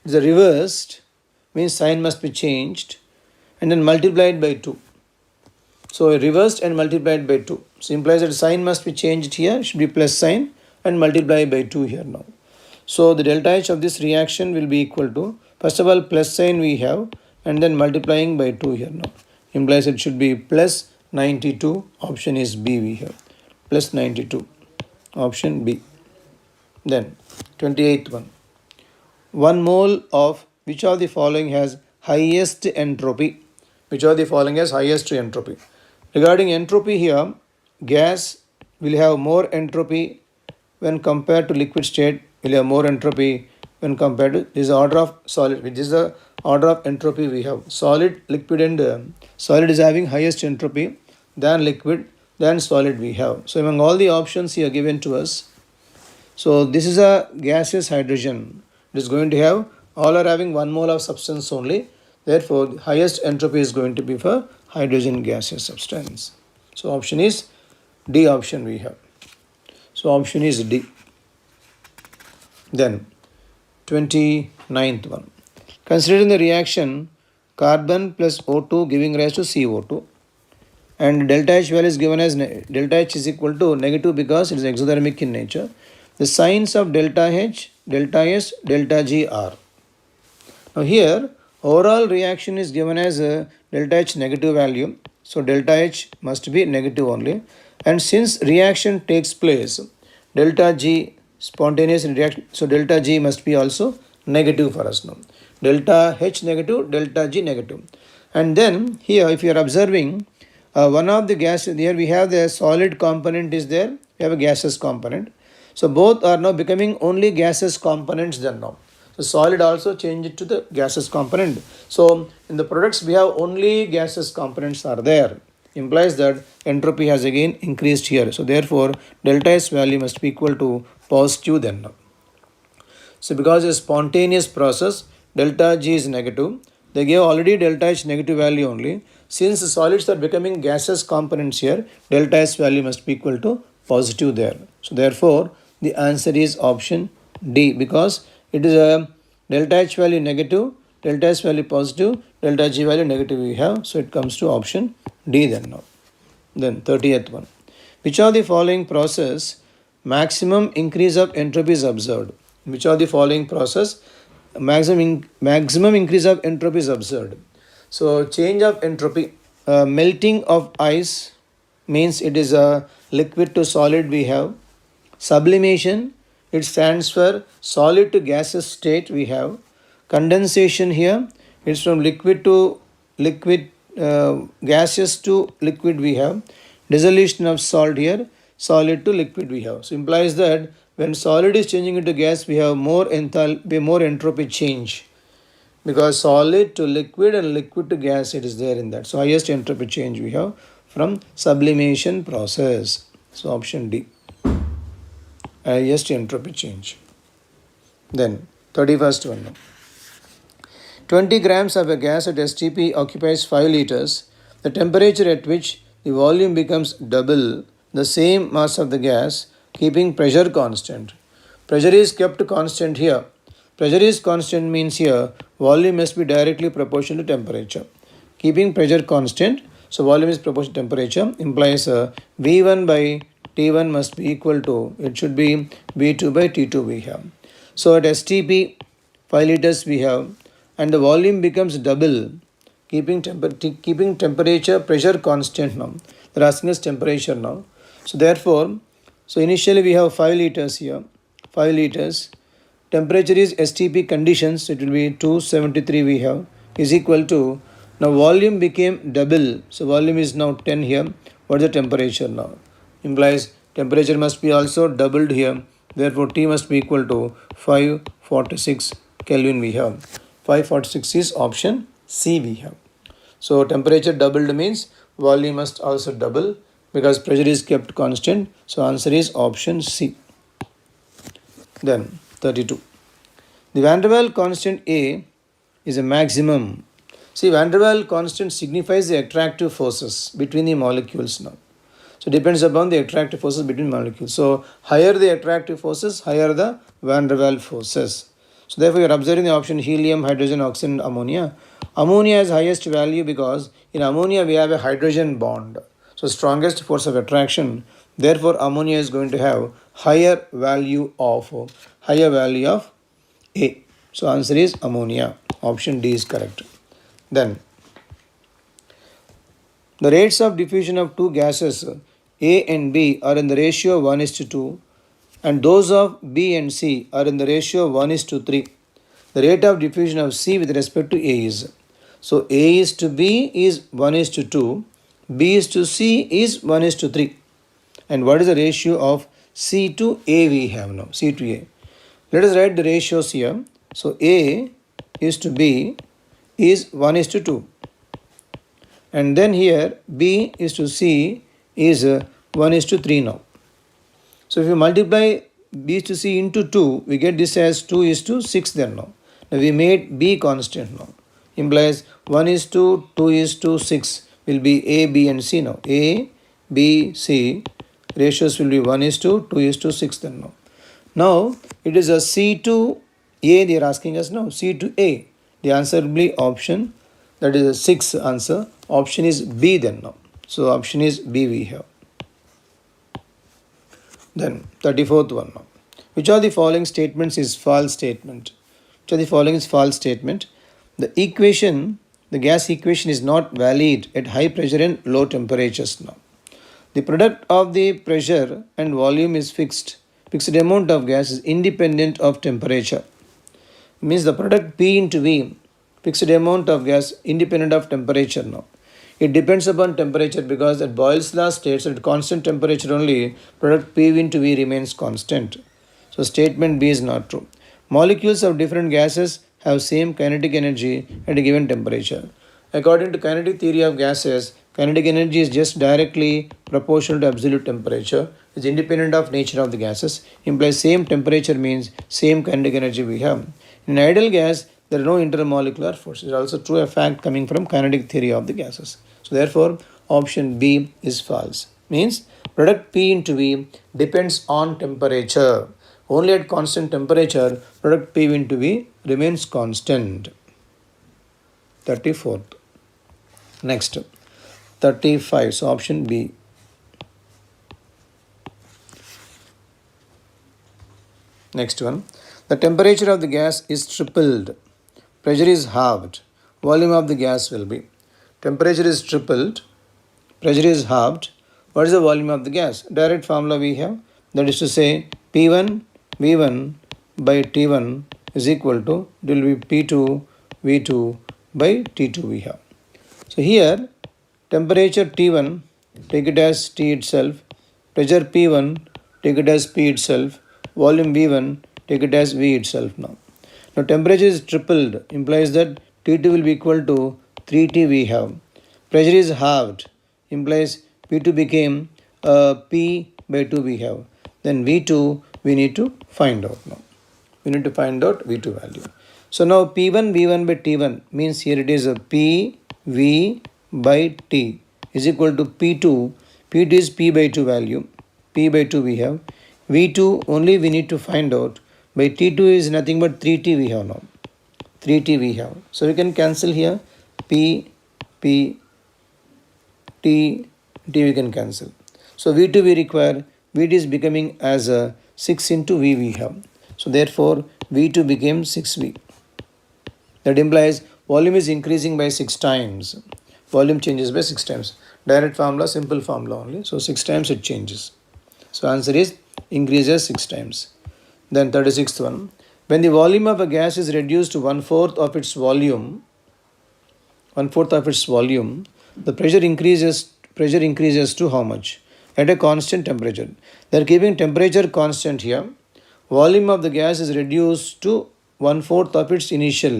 it is reversed, means sign must be changed and then multiplied by 2. So reversed and multiplied by 2. So implies that sign must be changed here, should be plus sign and multiplied by 2 here now. So the delta H of this reaction will be equal to, first of all, plus sign we have and then multiplying by 2 here now. Implies it should be plus 92. Option is B we have. Plus 92. Option B. Then 28th one. 1 mole of which of the following has highest entropy? Which of the following has highest entropy? Regarding entropy here, gas will have more entropy when compared to liquid state, will have more entropy when compared to this order of solid, which is the order of entropy we have. Solid, liquid and solid is having highest entropy than liquid, than solid we have. So among all the options here given to us, so this is a gaseous hydrogen. It is going to have, all are having 1 mole of substance only. Therefore, the highest entropy is going to be for hydrogen gaseous substance. So option is D option we have. So option is D. Then 29th one. Considering the reaction carbon plus O2 giving rise to CO2 and delta H value is given as delta H is equal to negative because it is exothermic in nature. The signs of delta H, delta S, delta G are. Now here overall reaction is given as a delta H negative value. So delta H must be negative only. And since reaction takes place, delta G spontaneous reaction, so delta G must be also negative for us now. Delta H negative, delta G negative. And then here if you are observing one of the gases, here we have the solid component is there, we have a gaseous component. So both are now becoming only gaseous components then now. So solid also change it to the gaseous component. So in the products we have only gaseous components are there. Implies that entropy has again increased here. So therefore delta S value must be equal to positive then now. So because it's a spontaneous process, delta G is negative. They gave already delta H negative value only. Since the solids are becoming gaseous components here, delta S value must be equal to positive there. So therefore the answer is option D because it is a delta H value negative, delta S value positive, delta G value negative we have. So it comes to option D then now. Then 30th one. Which of the following process maximum increase of entropy is observed? Which of the following process maximum increase of entropy is observed? So change of entropy, melting of ice means it is a liquid to solid we have. Sublimation, it stands for solid to gaseous state we have. Condensation here, it's from liquid to liquid, gaseous to liquid we have. Dissolution of salt here, solid to liquid we have. So implies that when solid is changing into gas, we have more enthalpy, more entropy change. Because solid to liquid and liquid to gas, it is there in that. So highest entropy change we have from sublimation process. So option D. Highest entropy change. Then 31st one. 20 grams of a gas at STP occupies 5 liters. The temperature at which the volume becomes double the same mass of the gas, keeping pressure constant. Pressure is kept constant here. Pressure is constant means here volume must be directly proportional to temperature. Keeping pressure constant, so volume is proportional to temperature, implies V1 by T1 must be equal to, it should be V2 by T2 we have. So at STP 5 liters we have and the volume becomes double, keeping temperature pressure constant now. They are asking us temperature now. So therefore, so initially we have 5 liters here, 5 liters. Temperature is STP conditions, it will be 273 we have, is equal to, now volume became double, so volume is now 10 here. What is the temperature now? Implies temperature must be also doubled here, therefore T must be equal to 546 Kelvin we have. 546 is option C we have. So temperature doubled means volume must also double because pressure is kept constant. So answer is option C. Then 32. The Van der Waals constant A is a maximum. See, Van der Waals constant signifies the attractive forces between the molecules now. So depends upon the attractive forces between molecules. So higher the attractive forces, higher the Van der Waals forces. So therefore you are observing the option helium, hydrogen, oxygen, ammonia. Ammonia has highest value because in ammonia we have a hydrogen bond. So strongest force of attraction. Therefore, ammonia is going to have higher value of A. So answer is ammonia. Option D is correct. Then the rates of diffusion of two gases A and B are in the ratio 1:2, and those of B and C are in the ratio 1:3. The rate of diffusion of C with respect to A is, so A is to B is 1:2, B is to C is 1:3. And what is the ratio of C to A we have now? C to A. Let us write the ratios here. So A is to B is 1:2. And then here B is to C is 1:3 now. So if you multiply B to C into 2, we get this as 2:6 then now. Now we made B constant now. Implies 1:2:6 will be A, B and C now. A, B, C ratios will be 1:2:6 then now. Now it is a C to A they are asking us now. C to A. The answer will be option, that is a 6th answer. Option is B then now. So option is B we have. Then 34th one now. Which of the following statements is false statement? Which of the following is false statement? The gas equation is not valid at high pressure and low temperatures now. The product of the pressure and volume is fixed. Fixed amount of gas is independent of temperature. Means the product P into V, fixed amount of gas independent of temperature now. It depends upon temperature because at Boyle's law states at constant temperature only product P into V remains constant. So statement B is not true. Molecules of different gases have same kinetic energy at a given temperature. According to kinetic theory of gases, kinetic energy is just directly proportional to absolute temperature. It's independent of nature of the gases. Implies same temperature means same kinetic energy we have. In ideal gas, there are no intermolecular forces. It's also true a fact coming from kinetic theory of the gases. So therefore, option B is false. Means product P into V depends on temperature. Only at constant temperature, product P into V remains constant. 34th. Next, 35. So option B. Next one. The temperature of the gas is tripled. Pressure is halved. Volume of the gas will be. Temperature is tripled. Pressure is halved. What is the volume of the gas? Direct formula we have. That is to say P1 V1 by T1 is equal to, it will be P2 V2 by T2 we have. So here temperature T1, take it as T itself. Pressure P1, take it as P itself. Volume V1, take it as V itself now. Now temperature is tripled, implies that T2 will be equal to 3T we have. Pressure is halved, implies P2 became P by 2 we have. Then V2 we need to find out now. We need to find out V2 value. So now P1 V1 by T1 means here it is a P V by T is equal to P2. P2 is P by 2 value. P by 2 we have. V2 only we need to find out. By T2 is nothing but 3T we have now. 3T we have. So we can cancel here. P, P, T, T we can cancel. So V2 we require. V2 is becoming as a 6 into V we have. So therefore V2 became 6V. That implies volume is increasing by 6 times. Volume changes by 6 times. Direct formula, simple formula only. So 6 times it changes. So answer is increases 6 times. Then 36th one. When the volume of a gas is reduced to 1/4 of its volume, the pressure increases to how much? At a constant temperature. They are keeping temperature constant here. Volume of the gas is reduced to 1/4 of its initial.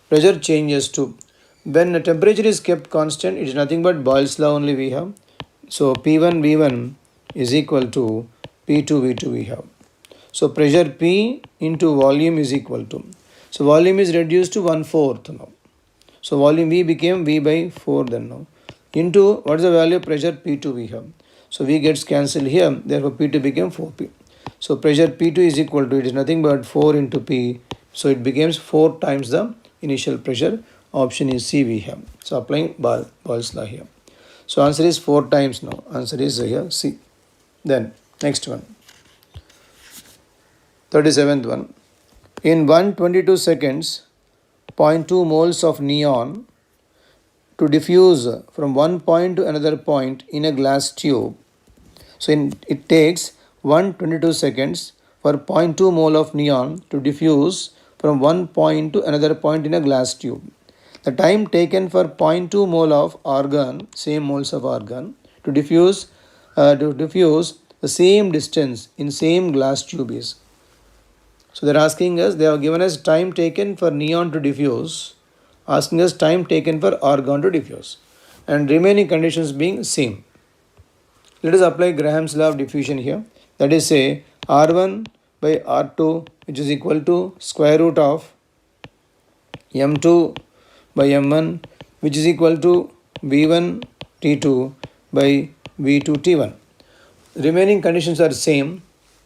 Pressure changes to. When the temperature is kept constant, it is nothing but Boyle's law only we have. So P1 V1 is equal to P2 V2 we have. So pressure P into volume is equal to. So volume is reduced to 1/4 now. So volume V became V by 4 then now. Into what is the value of pressure P2 we have. So V gets cancelled here. Therefore P2 became 4P. So pressure P2 is equal to, it is nothing but 4 into P. So it becomes 4 times the initial pressure. Option is C we have. So applying Boyle's law here. So answer is 4 times now. Answer is here C. Then next one. 37th one. In 122 seconds, 0.2 moles of neon to diffuse from one point to another point in a glass tube. So it takes 122 seconds for 0.2 mole of neon to diffuse from one point to another point in a glass tube. The time taken for 0.2 mole of argon, same moles of argon, to diffuse the same distance in same glass tube is. So they're asking us, they have given us time taken for neon to diffuse, asking us time taken for argon to diffuse, and remaining conditions being same. Let us apply Graham's law of diffusion here. That is, say R1 by R2, which is equal to square root of M2 by M1, which is equal to V1 T2 by V2 T1. Remaining conditions are same,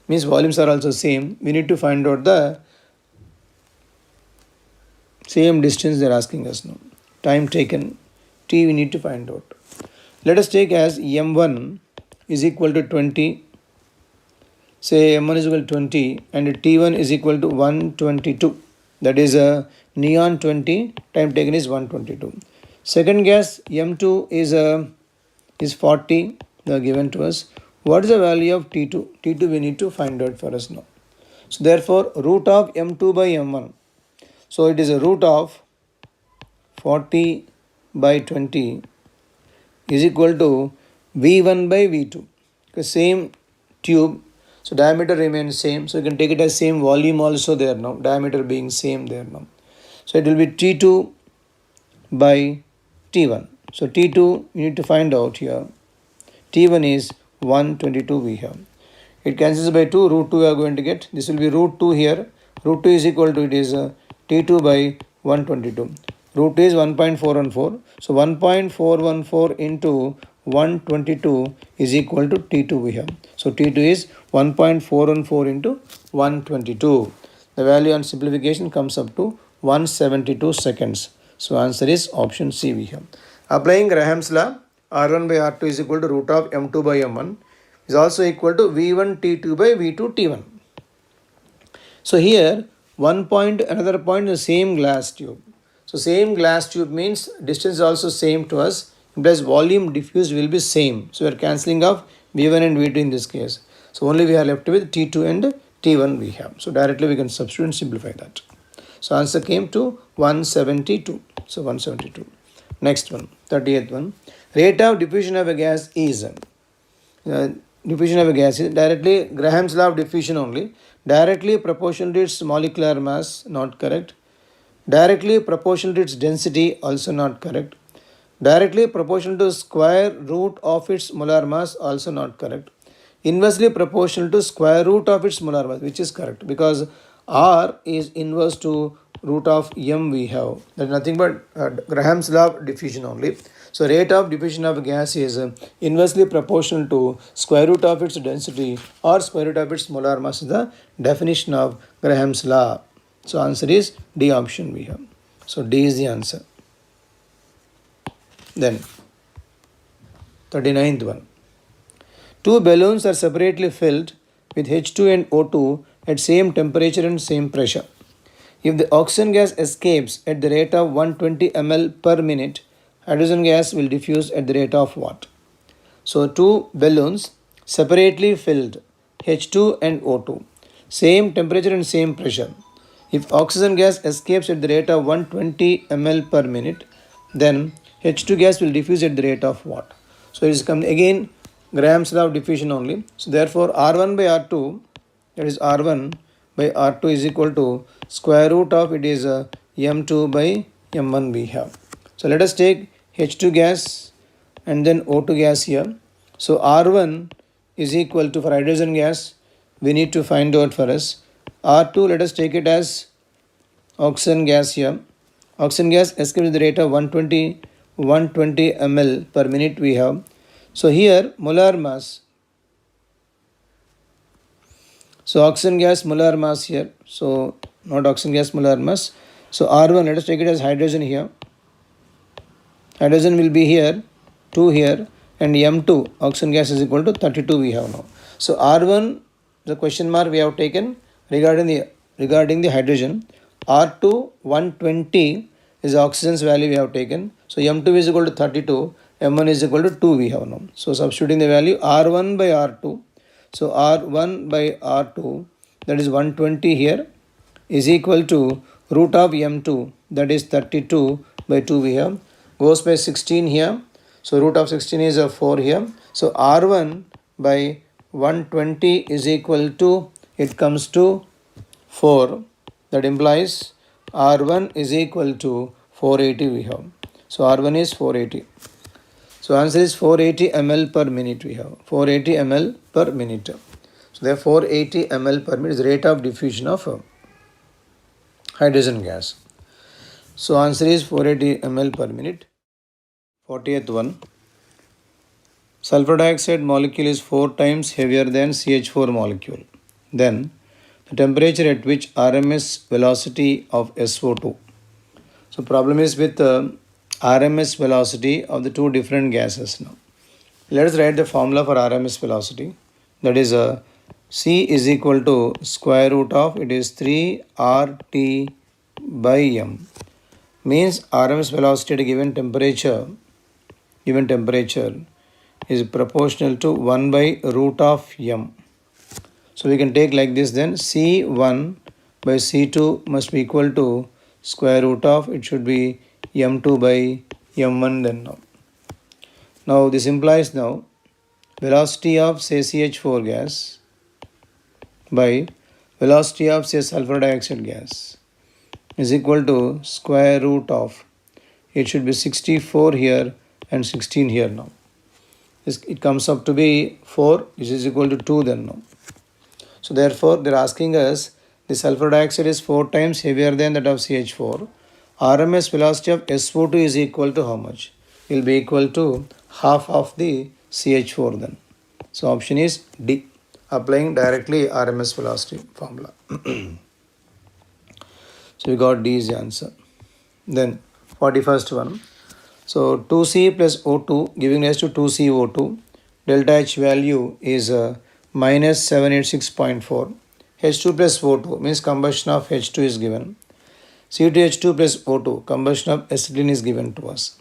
means volumes are also same. We need to find out the same distance they are asking us now. Time taken T we need to find out. Let us take as M1 is equal to 20. Say M1 is equal to 20 and T1 is equal to 122. That is a neon 20, time taken is 122. Second gas M2 is 40, they are given to us. What is the value of T2? T2 we need to find out for us now. So therefore root of M2 by M1. So it is a root of 40 by 20 is equal to V1 by V2. Because same tube, so diameter remains same. So you can take it as same volume also there now, diameter being same there now. So it will be T2 by T1. So T2 you need to find out here. T1 is 122 we have. It cancels by 2, root 2 we are going to get. This will be root 2 here. Root 2 is equal to, it is T2 by 122. Root 2 is 1.414. So 1.414 into 122 is equal to T2 we have. So T2 is 1.414 into 122. The value on simplification comes up to 172 seconds. So answer is option C we have. Applying Graham's law, R1 by R2 is equal to root of M2 by M1 is also equal to V1 T2 by V2 T1. So here one point, another point is the same glass tube. So same glass tube means distance is also same to us, implies volume diffused will be same. So we are cancelling off V1 and V2 in this case. So only we are left with T2 and T1 we have. So directly we can substitute and simplify that. So answer came to 172. So 172. Next one, 38th one. Rate of diffusion of a gas is diffusion of a gas is directly Graham's law of diffusion only. Directly proportional to its molecular mass, not correct. Directly proportional to its density, also not correct. Directly proportional to square root of its molar mass, also not correct. Inversely proportional to square root of its molar mass, which is correct, because R is inverse to root of M we have. That is nothing but Graham's law of diffusion only. So rate of diffusion of a gas is inversely proportional to square root of its density or square root of its molar mass is the definition of Graham's law. So answer is D option we have. So D is the answer. Then 39th one. Two balloons are separately filled with H2 and O2 at same temperature and same pressure. If the oxygen gas escapes at the rate of 120 ml per minute, hydrogen gas will diffuse at the rate of what? So two balloons separately filled, H2 and O2, same temperature and same pressure. If oxygen gas escapes at the rate of 120 ml per minute, then H2 gas will diffuse at the rate of what? So it is coming again Graham's law of diffusion only. So therefore R1 by R2, that is R1 by R2 is equal to square root of it is M2 by M1 we have. So let us take H2 gas and then O2 gas here. So R1 is equal to, for hydrogen gas, we need to find out for us. R2, let us take it as oxygen gas here. Oxygen gas escapes at the rate of 120 ml per minute we have. So here molar mass. So oxygen gas molar mass here. So not oxygen gas molar mass. So R1, let us take it as hydrogen here. Hydrogen will be here, 2 here, and M2, oxygen gas, is equal to 32 we have now. So R1, the question mark we have taken regarding the hydrogen. R2, 120 is oxygen's value we have taken. So M2 is equal to 32, M1 is equal to 2 we have now. So substituting the value R1 by R2. So R1 by R2, that is 120 here, is equal to root of M2, that is 32 by 2 we have, goes by 16 here. So root of 16 is a 4 here. So R1 by 120 is equal to, it comes to 4. That implies R1 is equal to 480 we have. So R1 is 480. So answer is 480 ml per minute we have. 480 ml per minute. So therefore 480 ml per minute is rate of diffusion of hydrogen gas. So answer is 480 ml per minute. 40th one. Sulfur dioxide molecule is 4 times heavier than CH4 molecule. Then the temperature at which RMS velocity of SO2. So problem is with RMS velocity of the two different gases now. Let us write the formula for RMS velocity. That is C is equal to square root of, it is 3 RT by M. Means RMS velocity at a given temperature is proportional to 1 by root of M. So we can take like this then, C1 by C2 must be equal to square root of, it should be M2 by M1 then now. Now this implies now velocity of say CH4 gas by velocity of say sulfur dioxide gas is equal to square root of, it should be 64 here and 16 here now. It comes up to be 4, which is equal to 2 then now. So therefore they are asking us the sulfur dioxide is 4 times heavier than that of CH4. RMS velocity of SO2 is equal to how much? It will be equal to half of the CH4 then. So option is D, applying directly RMS velocity formula. So we got D is the answer. Then 41st one. So 2C plus O2 giving rise to 2CO2. Delta H value is minus 786.4. H2 plus O2 means combustion of H2 is given. C2H2 plus O2 combustion of acetylene is given to us.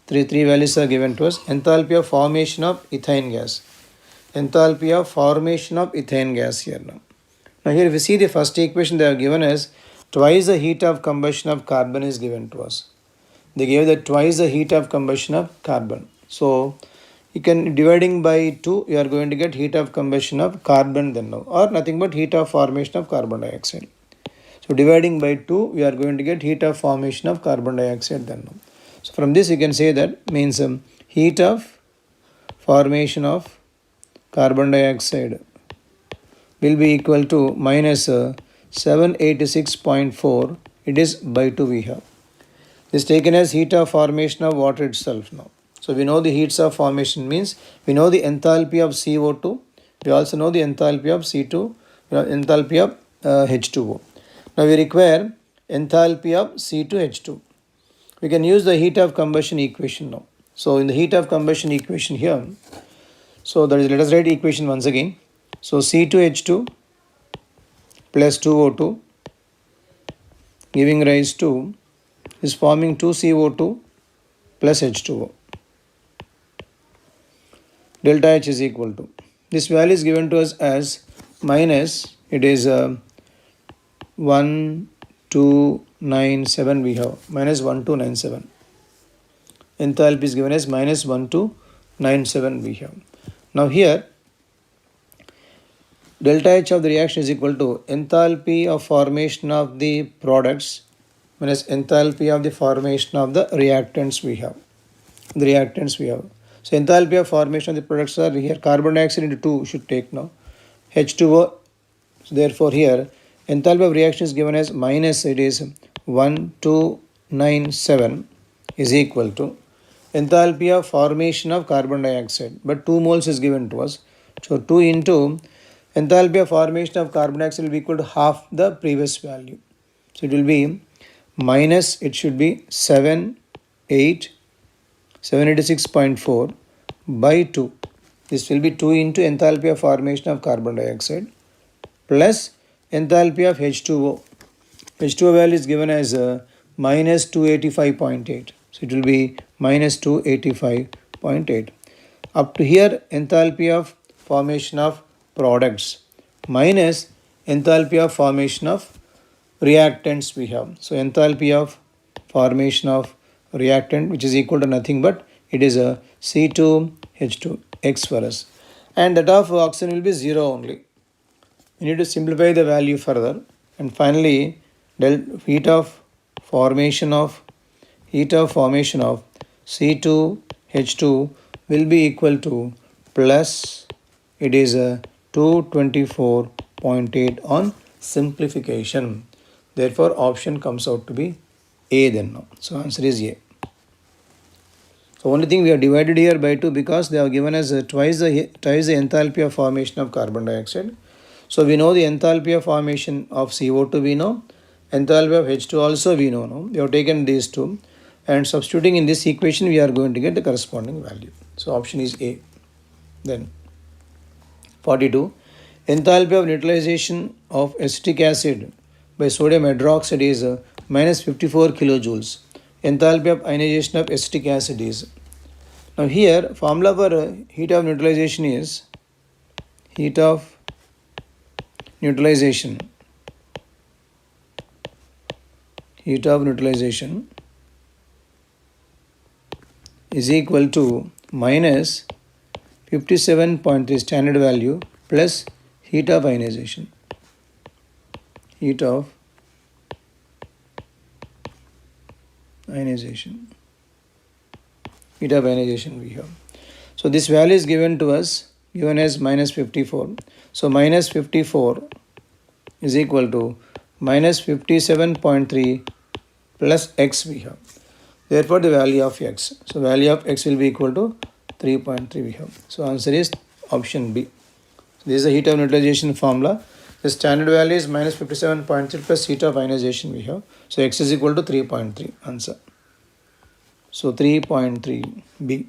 Three values are given to us. Enthalpy of formation of ethane gas. Enthalpy of formation of ethane gas here now. Now here if we see the first equation they have given us, twice the heat of combustion of carbon is given to us. They gave that twice the heat of combustion of carbon. So you can dividing by 2, you are going to get heat of combustion of carbon then now, or nothing but heat of formation of carbon dioxide. So dividing by 2, we are going to get heat of formation of carbon dioxide then now. So from this you can say that means heat of formation of carbon dioxide will be equal to minus 786.4, it is by 2 we have. This is taken as heat of formation of water itself now. So we know the heats of formation means we know the enthalpy of CO2. We also know the enthalpy of C2, enthalpy of H2O. Now we require enthalpy of C2H2. We can use the heat of combustion equation now. So in the heat of combustion equation here, so that is, let us write equation once again. So C2H2 plus 2O2 giving rise to is forming 2CO2 plus H2O. Delta H is equal to, this value is given to us as minus, it is 1297 we have, minus 1297. Enthalpy is given as minus 1297 we have. Now here delta H of the reaction is equal to enthalpy of formation of the products minus enthalpy of the formation of the reactants we have. So enthalpy of formation of the products are here, carbon dioxide into 2 should take now, H2O. So therefore here enthalpy of reaction is given as minus, it is 1297 is equal to enthalpy of formation of carbon dioxide, but 2 moles is given to us. So 2 into enthalpy of formation of carbon dioxide will be equal to half the previous value. So it will be minus, it should be 786 786.4 by 2. This will be 2 into enthalpy of formation of carbon dioxide plus enthalpy of H2O. H2O value is given as minus 285.8. So it will be minus 285.8. Up to here, enthalpy of formation of products minus enthalpy of formation of reactants we have. So enthalpy of formation of reactant, which is equal to nothing but it is a C2H2X for us, and that of oxygen will be 0 only. We need to simplify the value further, and finally heat of formation of C2H2 will be equal to plus it is a 224.8 on simplification. Therefore option comes out to be A then now. So answer is A. So only thing we have divided here by 2 because they have given us twice the enthalpy of formation of carbon dioxide. So we know the enthalpy of formation of CO2 we know, enthalpy of H2 also we know. No? We have taken these two and substituting in this equation we are going to get the corresponding value. So option is A. Then 42. Enthalpy of neutralization of acetic acid by sodium hydroxide is minus 54 kilojoules. Enthalpy of ionization of acetic acid is. Now here formula for heat of neutralization is heat of neutralization is equal to minus 57.3 standard value plus heat of ionization. Heat of ionization we have. So this value is given to us, given as minus 54. So minus 54 is equal to minus 57.3 plus x we have. Therefore the value of x. So value of x will be equal to 3.3 we have. So answer is option B. This is the heat of neutralization formula. The standard value is minus 57.3 plus heat of ionization we have. So x is equal to 3.3 answer. So 3.3 B.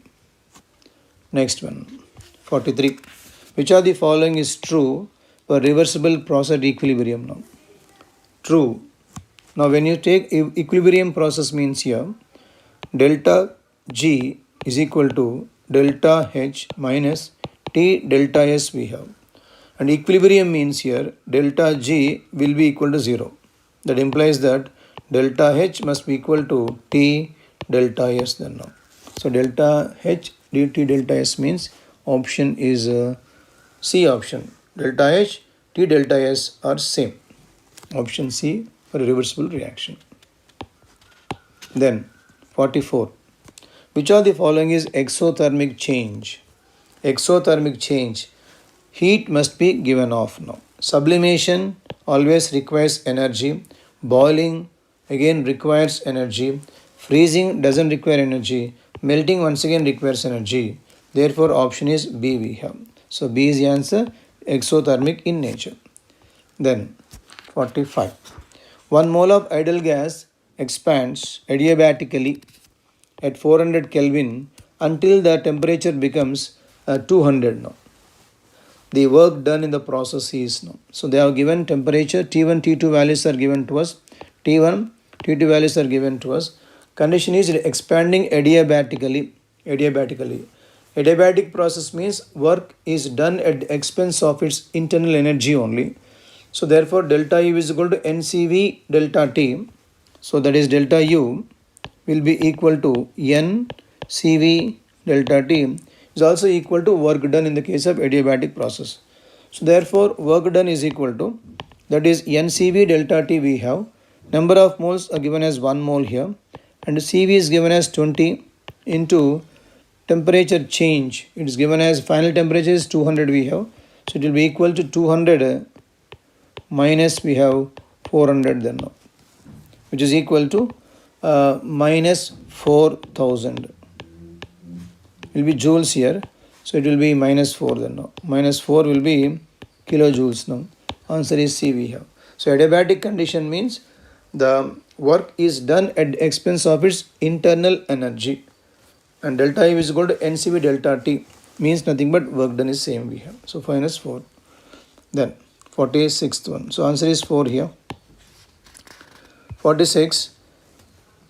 Next one, 43. Which of the following is true for reversible process equilibrium now? True. Now when you take equilibrium process means here delta G is equal to delta H minus T delta S we have. And equilibrium means here delta G will be equal to 0. That implies that delta H must be equal to T delta S then now. So delta H dt delta S means option is C option. Delta H T delta S are same. Option C for a reversible reaction. Then 44. Which of the following is exothermic change? Exothermic change. Heat must be given off now. Sublimation always requires energy. Boiling again requires energy. Freezing doesn't require energy. Melting once again requires energy. Therefore option is B we have. So B is the answer, exothermic in nature. Then 45. 1 mole of ideal gas expands adiabatically at 400 Kelvin until the temperature becomes 200 now. The work done in the process is now. So they have given temperature, T1, T2 values are given to us. T1, T2 values are given to us. Condition is expanding adiabatically. Adiabatic process means work is done at the expense of its internal energy only. So therefore delta U is equal to NCV delta T. So that is delta U will be equal to NCV delta T is also equal to work done in the case of adiabatic process. So therefore work done is equal to, that is NCV delta T we have. Number of moles are given as 1 mole here and CV is given as 20 into temperature change. It is given as final temperature is 200 we have. So it will be equal to 200 minus we have 400 then now, which is equal to minus 4000. Will be joules here. So it will be minus 4 then now. Minus 4 will be kilojoules now. Answer is C we have. So adiabatic condition means the work is done at the expense of its internal energy. and delta U is equal to NCV delta T, means nothing but work done is same we have. So minus 4. Then 46th one. So answer is 4 here. 46.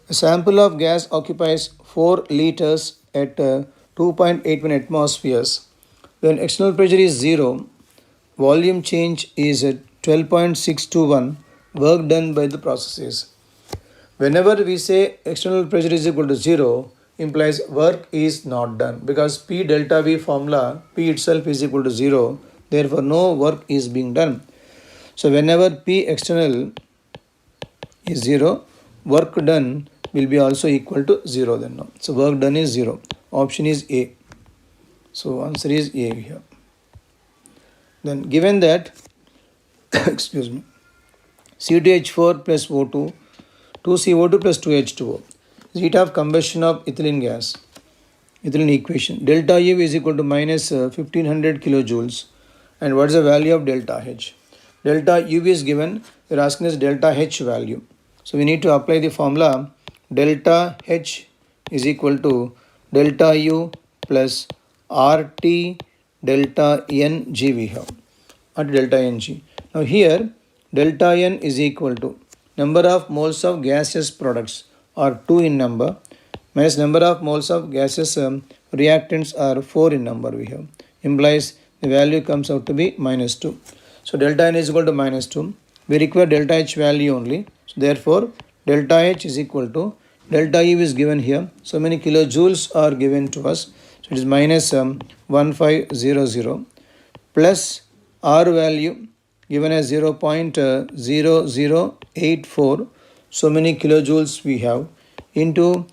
A sample of gas occupies 4 liters at 2.81 atmospheres. When external pressure is 0, volume change is at 12.621, work done by the processes. Whenever we say external pressure is equal to 0, implies work is not done, because P delta V formula, P itself is equal to 0, therefore no work is being done. So whenever P external is 0, work done will be also equal to 0 then. No. So work done is 0. Option is A. So answer is A here. Then given that excuse me, C2H4 plus O2, 2CO2 plus 2H2O, heat of combustion of ethylene gas, ethylene equation. Delta U is equal to minus 1500 kilojoules. And what is the value of delta H? Delta U is given, they are asking us delta H value. So we need to apply the formula delta H is equal to delta U plus RT delta NG we have, at delta NG. Now here delta N is equal to number of moles of gaseous products are 2 in number, minus number of moles of gaseous reactants are 4 in number we have, implies the value comes out to be minus 2. So delta N is equal to minus 2. We require delta H value only. So therefore delta H is equal to delta U is given here. So many kilojoules are given to us. So it is minus 1500 plus R value given as 0.0084. So many kilojoules we have, into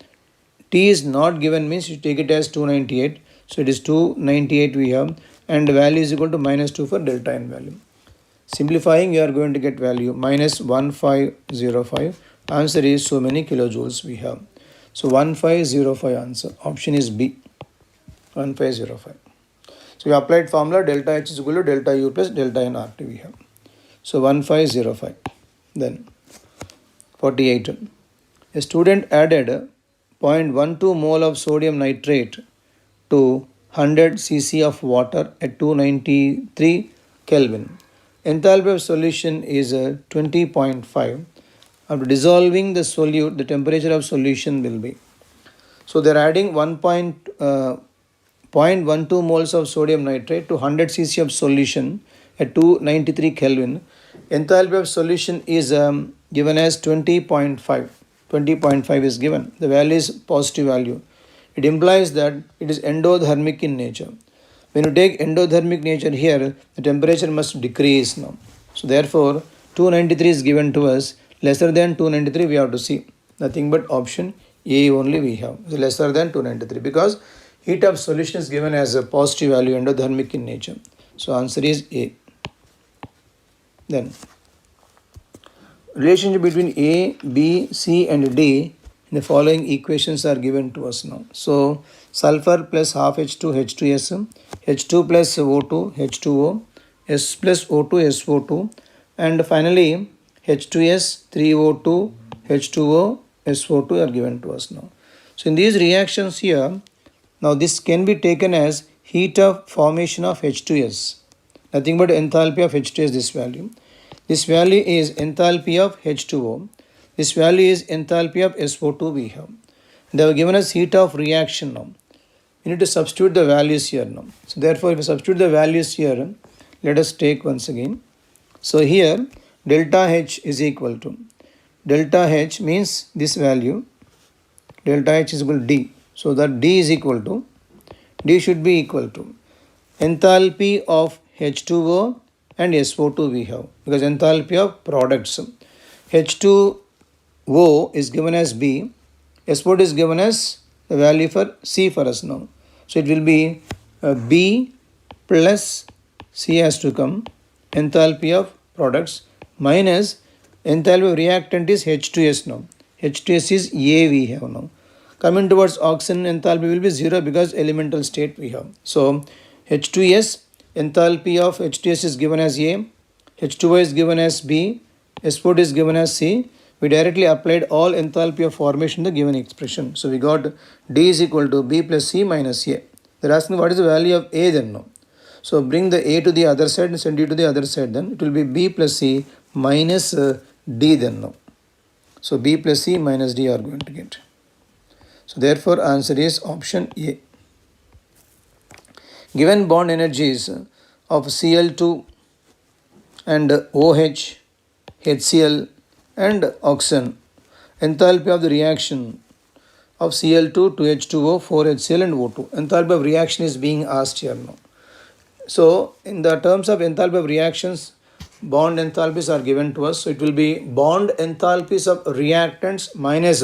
T is not given, means you take it as 298. So it is 298 we have, and the value is equal to minus 2 for delta N value. Simplifying, you are going to get value minus 1505. Answer is so many kilojoules we have. So 1505 answer. Option is B. 1505. So we applied formula delta H is equal to delta U plus delta N RT we have. So 1505. Then 48. A student added 0.12 mole of sodium nitrate to 100 cc of water at 293 Kelvin. Enthalpy of solution is 20.5. After dissolving the solute, the temperature of solution will be. So they are adding 0.12 moles of sodium nitrate to 100 cc of solution at 293 Kelvin. Enthalpy of solution is given as 20.5. 20.5 is given. The value is positive value. It implies that it is endothermic in nature. When you take endothermic nature here, the temperature must decrease now. So therefore, 293 is given to us. Lesser than 293 we have to see. Nothing but option A only we have. So lesser than 293, because heat of solution is given as a positive value, endothermic in nature. So answer is A. Then relationship between A, B, C and D in the following equations are given to us now. So sulfur plus half H2 H2S, H2 plus O2 H2O, S plus O2 SO2, and finally H2S 3O2 H2O SO2 are given to us now. So in these reactions here, now this can be taken as heat of formation of H2S. Nothing but enthalpy of H2S, this value. This value is enthalpy of H2O. This value is enthalpy of SO2 we have. They have given us heat of reaction now. We need to substitute the values here now. So therefore, if we substitute the values here, let us take once again. So here, delta H is equal to, delta H means this value, delta H is equal to D. So that D is equal to, D should be equal to enthalpy of H2O and SO2 we have, because enthalpy of products. H2O is given as B, SO2 is given as the value for C for us now. So it will be B plus C has to come, enthalpy of products, minus enthalpy of reactant is H2S now. H2S is A we have now. Coming towards oxygen, enthalpy will be 0 because elemental state we have. So H2S, enthalpy of H2S is given as A, H2O is given as B, SO2 is given as C. we directly applied all enthalpy of formation in the given expression. So we got D is equal to B plus C minus A. They're asking what is the value of A then now. So bring the A to the other side and send D to the other side, then it will be B plus C minus D then now. So B plus C minus D are going to get. So therefore answer is option A. Given bond energies of Cl2 and OH, HCl and oxygen, enthalpy of the reaction of Cl2 to H2O, 4HCl and O2. Enthalpy of reaction is being asked here now. So in the terms of enthalpy of reactions, bond enthalpies are given to us. So it will be bond enthalpies of reactants minus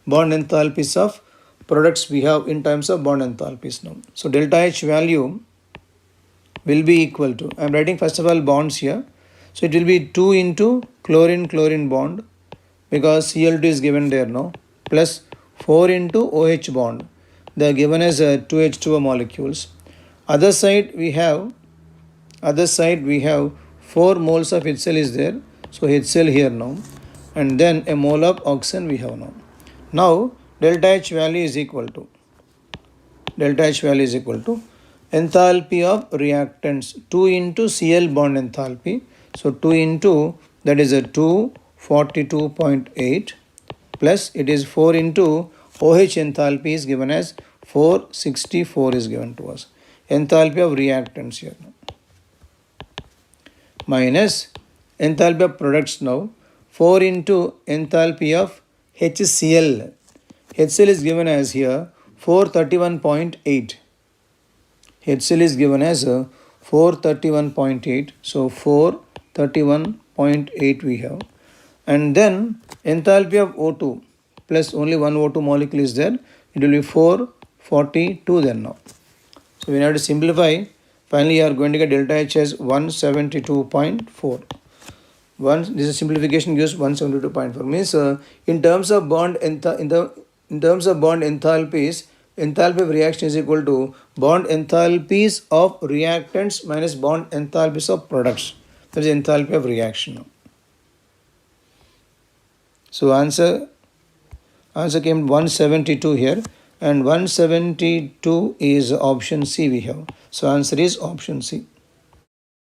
bond enthalpies of products we have in terms of bond enthalpies now. So delta H value will be equal to, I am writing first of all bonds here. So it will be 2 into chlorine bond, because Cl2 is given there now, plus 4 into OH bond. They are given as 2H2O molecules. Other side we have 4 moles of HCl is there. So HCl here now, and then a mole of oxygen we have now. Now delta H value is equal to enthalpy of reactants, 2 into Cl bond enthalpy. So 2 into, that is a 242.8, plus it is 4 into OH enthalpy is given as 464 is given to us. Enthalpy of reactants here now. Minus enthalpy of products now, 4 into enthalpy of HCl. HCl is given as here 431.8. HCl is given as 431.8. So 431.8 we have. And then enthalpy of O2 plus only one O2 molecule is there. It will be 442 then now. So we have to simplify. Finally, you are going to get delta H as 172.4. This is simplification gives 172.4. Means in terms of bond enthalpies, enthalpy of reaction is equal to bond enthalpies of reactants minus bond enthalpies of products. That is enthalpy of reaction. So answer came 172 here, and 172 is option C we have. So answer is option C.